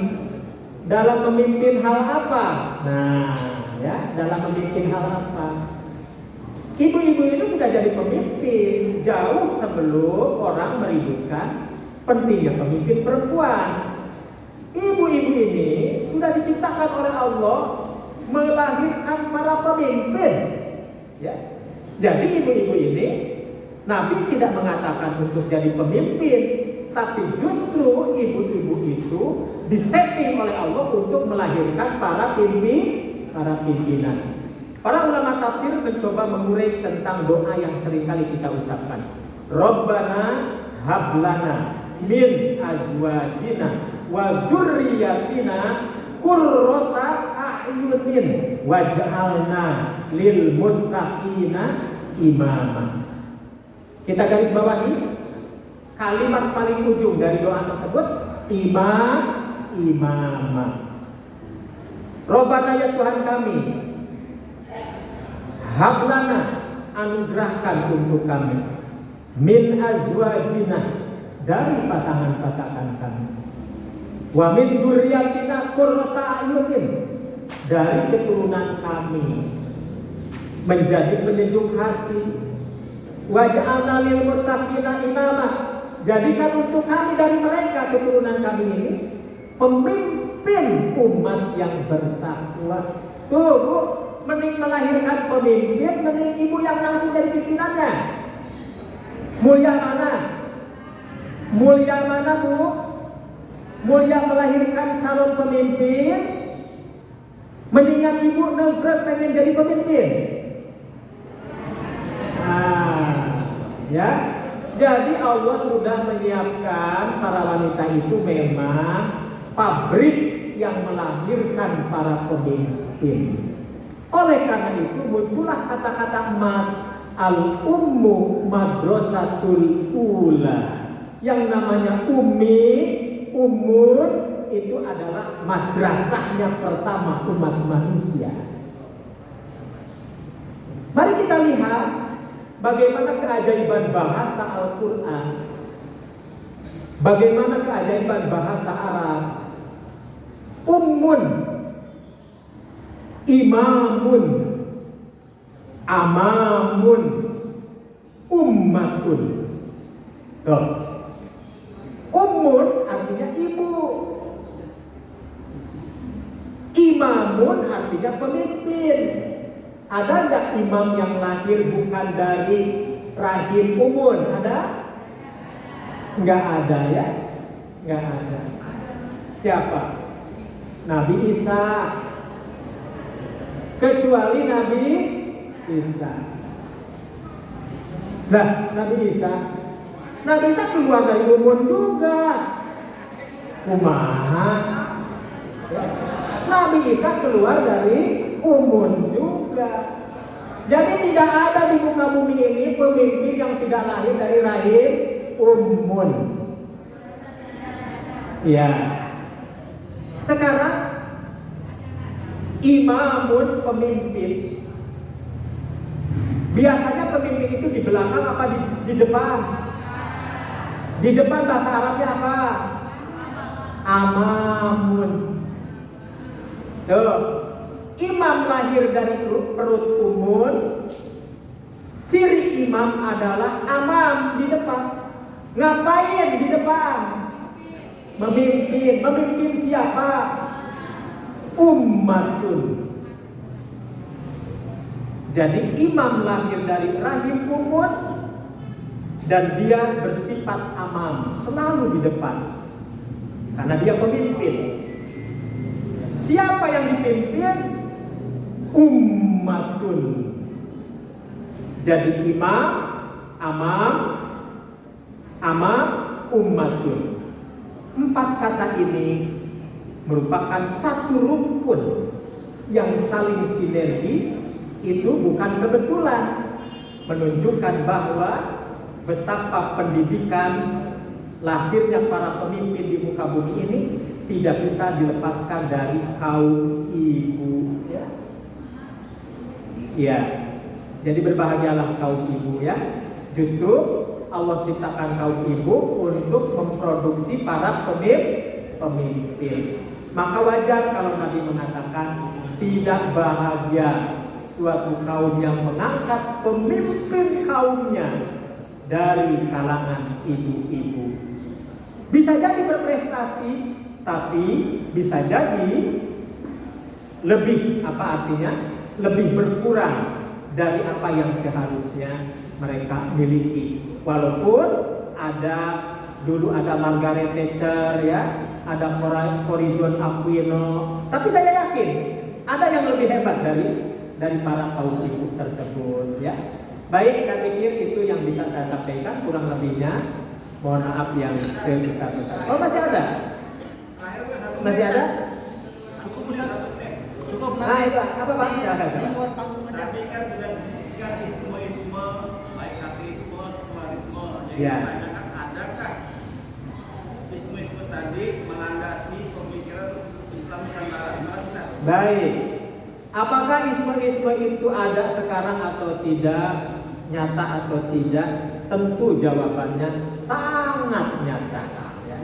dalam memimpin hal apa? Nah, ya, dalam memimpin hal apa? Ibu-ibu itu sudah jadi pemimpin jauh sebelum orang meributkan pentingnya pemimpin perempuan. Ibu-ibu ini sudah diciptakan oleh Allah melahirkan para pemimpin. Ya. Jadi ibu-ibu ini Nabi tidak mengatakan untuk jadi pemimpin, tapi justru ibu-ibu itu disetting oleh Allah untuk melahirkan para pimpinan. Para ulama tafsir mencoba mengurai tentang doa yang seringkali kita ucapkan. Rabbana hablana min azwajina wa dzurriyyatina qurrata a'yunin waj'alna lil muttaqina imama. Kita garis bawahi kalimat paling ujung dari doa tersebut, imama. Rabbana ya Tuhan kami, hablana anugerahkan untuk kami min azwajina dari pasangan-pasangan kami, wa min dzurriyyatina qurrata a'yunin dari keturunan kami menjadi penyejuk hati, waj'alna lil muttaqina imama, jadikan untuk kami dari mereka keturunan kami ini pemimpin umat yang bertakwa. Tuh Bu, mending melahirkan pemimpin, mending ibu yang langsung jadi pimpinannya. Mulia mana? Mulia mana Bu? Mulia melahirkan calon pemimpin, mendingan ibu negret pengen jadi pemimpin. Nah, ya. Jadi Allah sudah menyiapkan para wanita itu memang pabrik yang melahirkan para pemimpin. Oleh karena itu muncullah kata-kata emas, al-ummu madrasatul ula. Yang namanya ummun itu adalah madrasahnya pertama umat manusia. Mari kita lihat bagaimana keajaiban bahasa Al-Quran, bagaimana keajaiban bahasa Arab. Ummun, imamun, amamun, ummatun. Tuh. Ummun artinya ibu, imamun artinya pemimpin. Ada nggak imam yang lahir bukan dari rahim ummun? Ada? Nggak ada ya? Nggak ada. Siapa? Nabi Isa. Kecuali Nabi Isa. Nah, Nabi Isa keluar dari ummun juga. Kumaha? Nabi Isa keluar dari ummun juga. Jadi tidak ada di muka bumi ini pemimpin yang tidak lahir dari rahim ummun. Ya. Sekarang imamun, pemimpin. Biasanya pemimpin itu di belakang apa di depan? Di depan bahasa Arabnya apa? Amamun. Tuh. Imam lahir dari perut ummun, imam adalah amam di depan. Ngapain di depan? Memimpin. Memimpin siapa? Ummatun. Jadi imam lahir dari rahim ummun dan dia bersifat amam, selalu di depan. Karena dia pemimpin. Siapa yang dipimpin? Ummatun. Jadi imam, amam, ummatun. 4 kata ini merupakan satu rumpun yang saling sinergi. Itu bukan kebetulan, menunjukkan bahwa betapa pendidikan lahirnya para pemimpin di muka bumi ini tidak bisa dilepaskan dari kaum ibu. Ya, jadi berbahagialah kaum ibu ya. Justru Allah ciptakan kaum ibu untuk memproduksi para pemimpin. Maka wajar kalau Nabi mengatakan tidak bahagia suatu kaum yang mengangkat pemimpin kaumnya dari kalangan ibu-ibu. Bisa jadi berprestasi, tapi bisa jadi lebih lebih berkurang dari apa yang seharusnya mereka miliki. Walaupun dulu ada Margaret Thatcher ya, ada Corrie John Aquino, tapi saya yakin ada yang lebih hebat dari para kaum ibu tersebut ya. Baik, saya pikir itu yang bisa saya sampaikan, kurang lebihnya mohon maaf yang sebesar-besar. Oh, masih ada? Masih ada? Cukup nanti. Nah, itu apa Pak? Silakan. Di luar panggung aja. Tadi kan sudah disebutkan isme, baik ateisme, sekularisme. Jadi pertanyakan, adakah isme tadi melandasi pemikiran Islam Nusantara? Baik. Apakah isme itu ada sekarang atau tidak, nyata atau tidak? Tentu jawabannya sangat nyata, ya.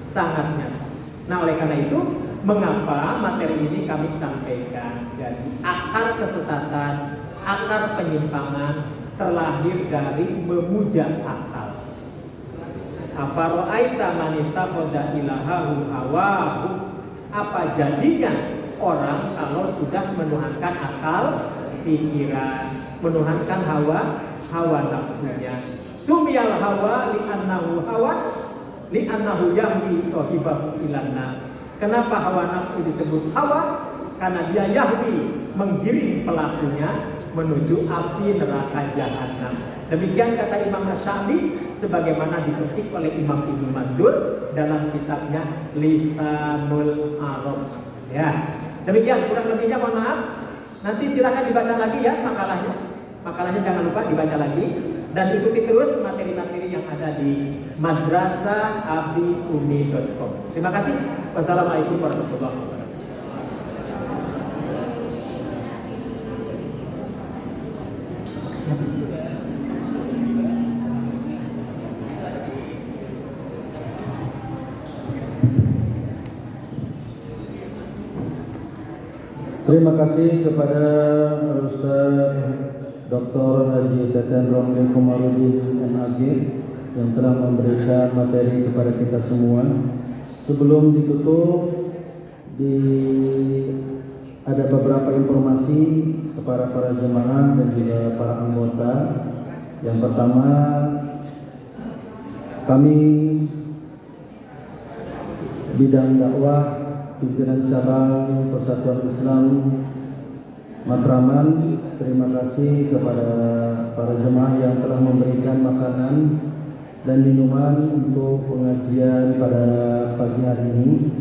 Sangat nyata. Nah, oleh karena itu, mengapa materi ini kami sampaikan? Jadi, akar kesesatan, akar penyimpangan terlahir dari memuja akal. Afara'aita man ittakhadha ilahahu hawahu. Apa jadinya orang kalau sudah menuhankan akal, pikiran, menuhankan hawa nafsunya. Sumiyal hawa li'annahu yahwi sahibahu ilanna. Kenapa hawa nafsu disebut hawa? Karena dia yahwi, menggiring pelakunya menuju api neraka jahanam. Demikian kata Imam Asy'ari sebagaimana diketik oleh Imam Ibnu Mandur dalam kitabnya Lisanul Arab. Ya. Demikian kurang lebihnya, mohon maaf. Nanti silakan dibaca lagi ya makalahnya. Makalahnya jangan lupa dibaca lagi dan ikuti terus materi-materi yang ada di madrasahahliumi.com. Terima kasih. Wassalamualaikum warahmatullahi wabarakatuh. Terima kasih kepada Ustaz Dr. Haji Teten Romli Komarudin MAG yang telah memberikan materi kepada kita semua. Sebelum ditutup, ada beberapa informasi kepada para jemaah dan juga para anggota. Yang pertama, kami bidang dakwah pimpinan cabang Persatuan Islam Matraman, terima kasih kepada para jemaah yang telah memberikan makanan dan minuman untuk pengajian pada pagi hari ini.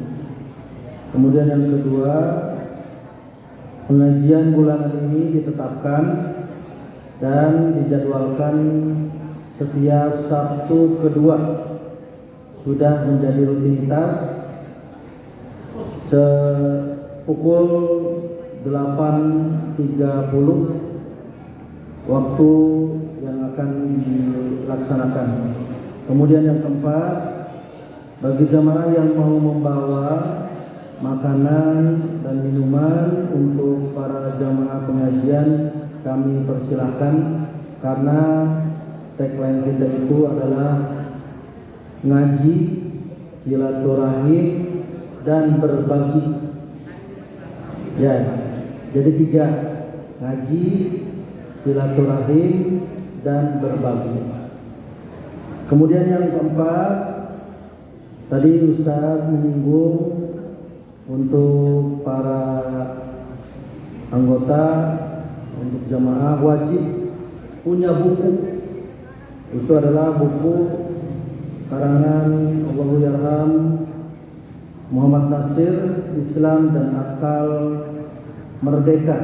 Kemudian yang kedua, pengajian bulanan ini ditetapkan dan dijadwalkan setiap Sabtu kedua, sudah menjadi rutinitas pukul 8.30 waktu yang akan dilaksanakan. Kemudian yang keempat, bagi jamaah yang mau membawa makanan dan minuman untuk para jamaah pengajian, kami persilahkan karena tagline kita itu adalah ngaji, silaturahim, dan berbagi. Ya, jadi 3, ngaji, silaturahim, dan berbagi. Kemudian yang keempat, tadi Ustaz menyinggung untuk para anggota, untuk jamaah wajib punya buku. Itu adalah buku karangan Allahyarham Muhammad Nasir, Islam dan Akal Merdeka.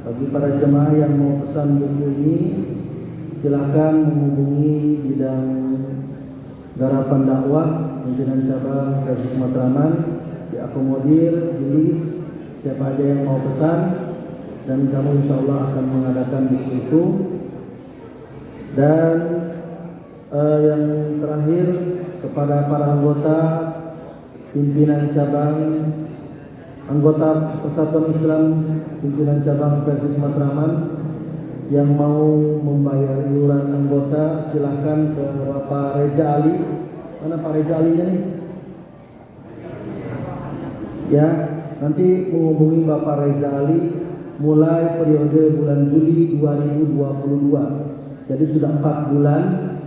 Bagi para jemaah yang mau pesan buku ini, silakan menghubungi bidang garapan dakwah pimpinan cabang Versi Matraman, diakomodir, di list siapa aja yang mau pesan, dan kami insya Allah akan mengadakan buku itu. Dan yang terakhir, kepada para anggota pimpinan cabang, anggota Persatuan Islam pimpinan cabang Versi Matraman yang mau membayar iuran anggota, silahkan ke Bapak Reza Ali. Mana Pak Reza Alinya nih? Ya, nanti menghubungi Bapak Reza Ali mulai periode bulan Juli 2022. Jadi sudah 4 bulan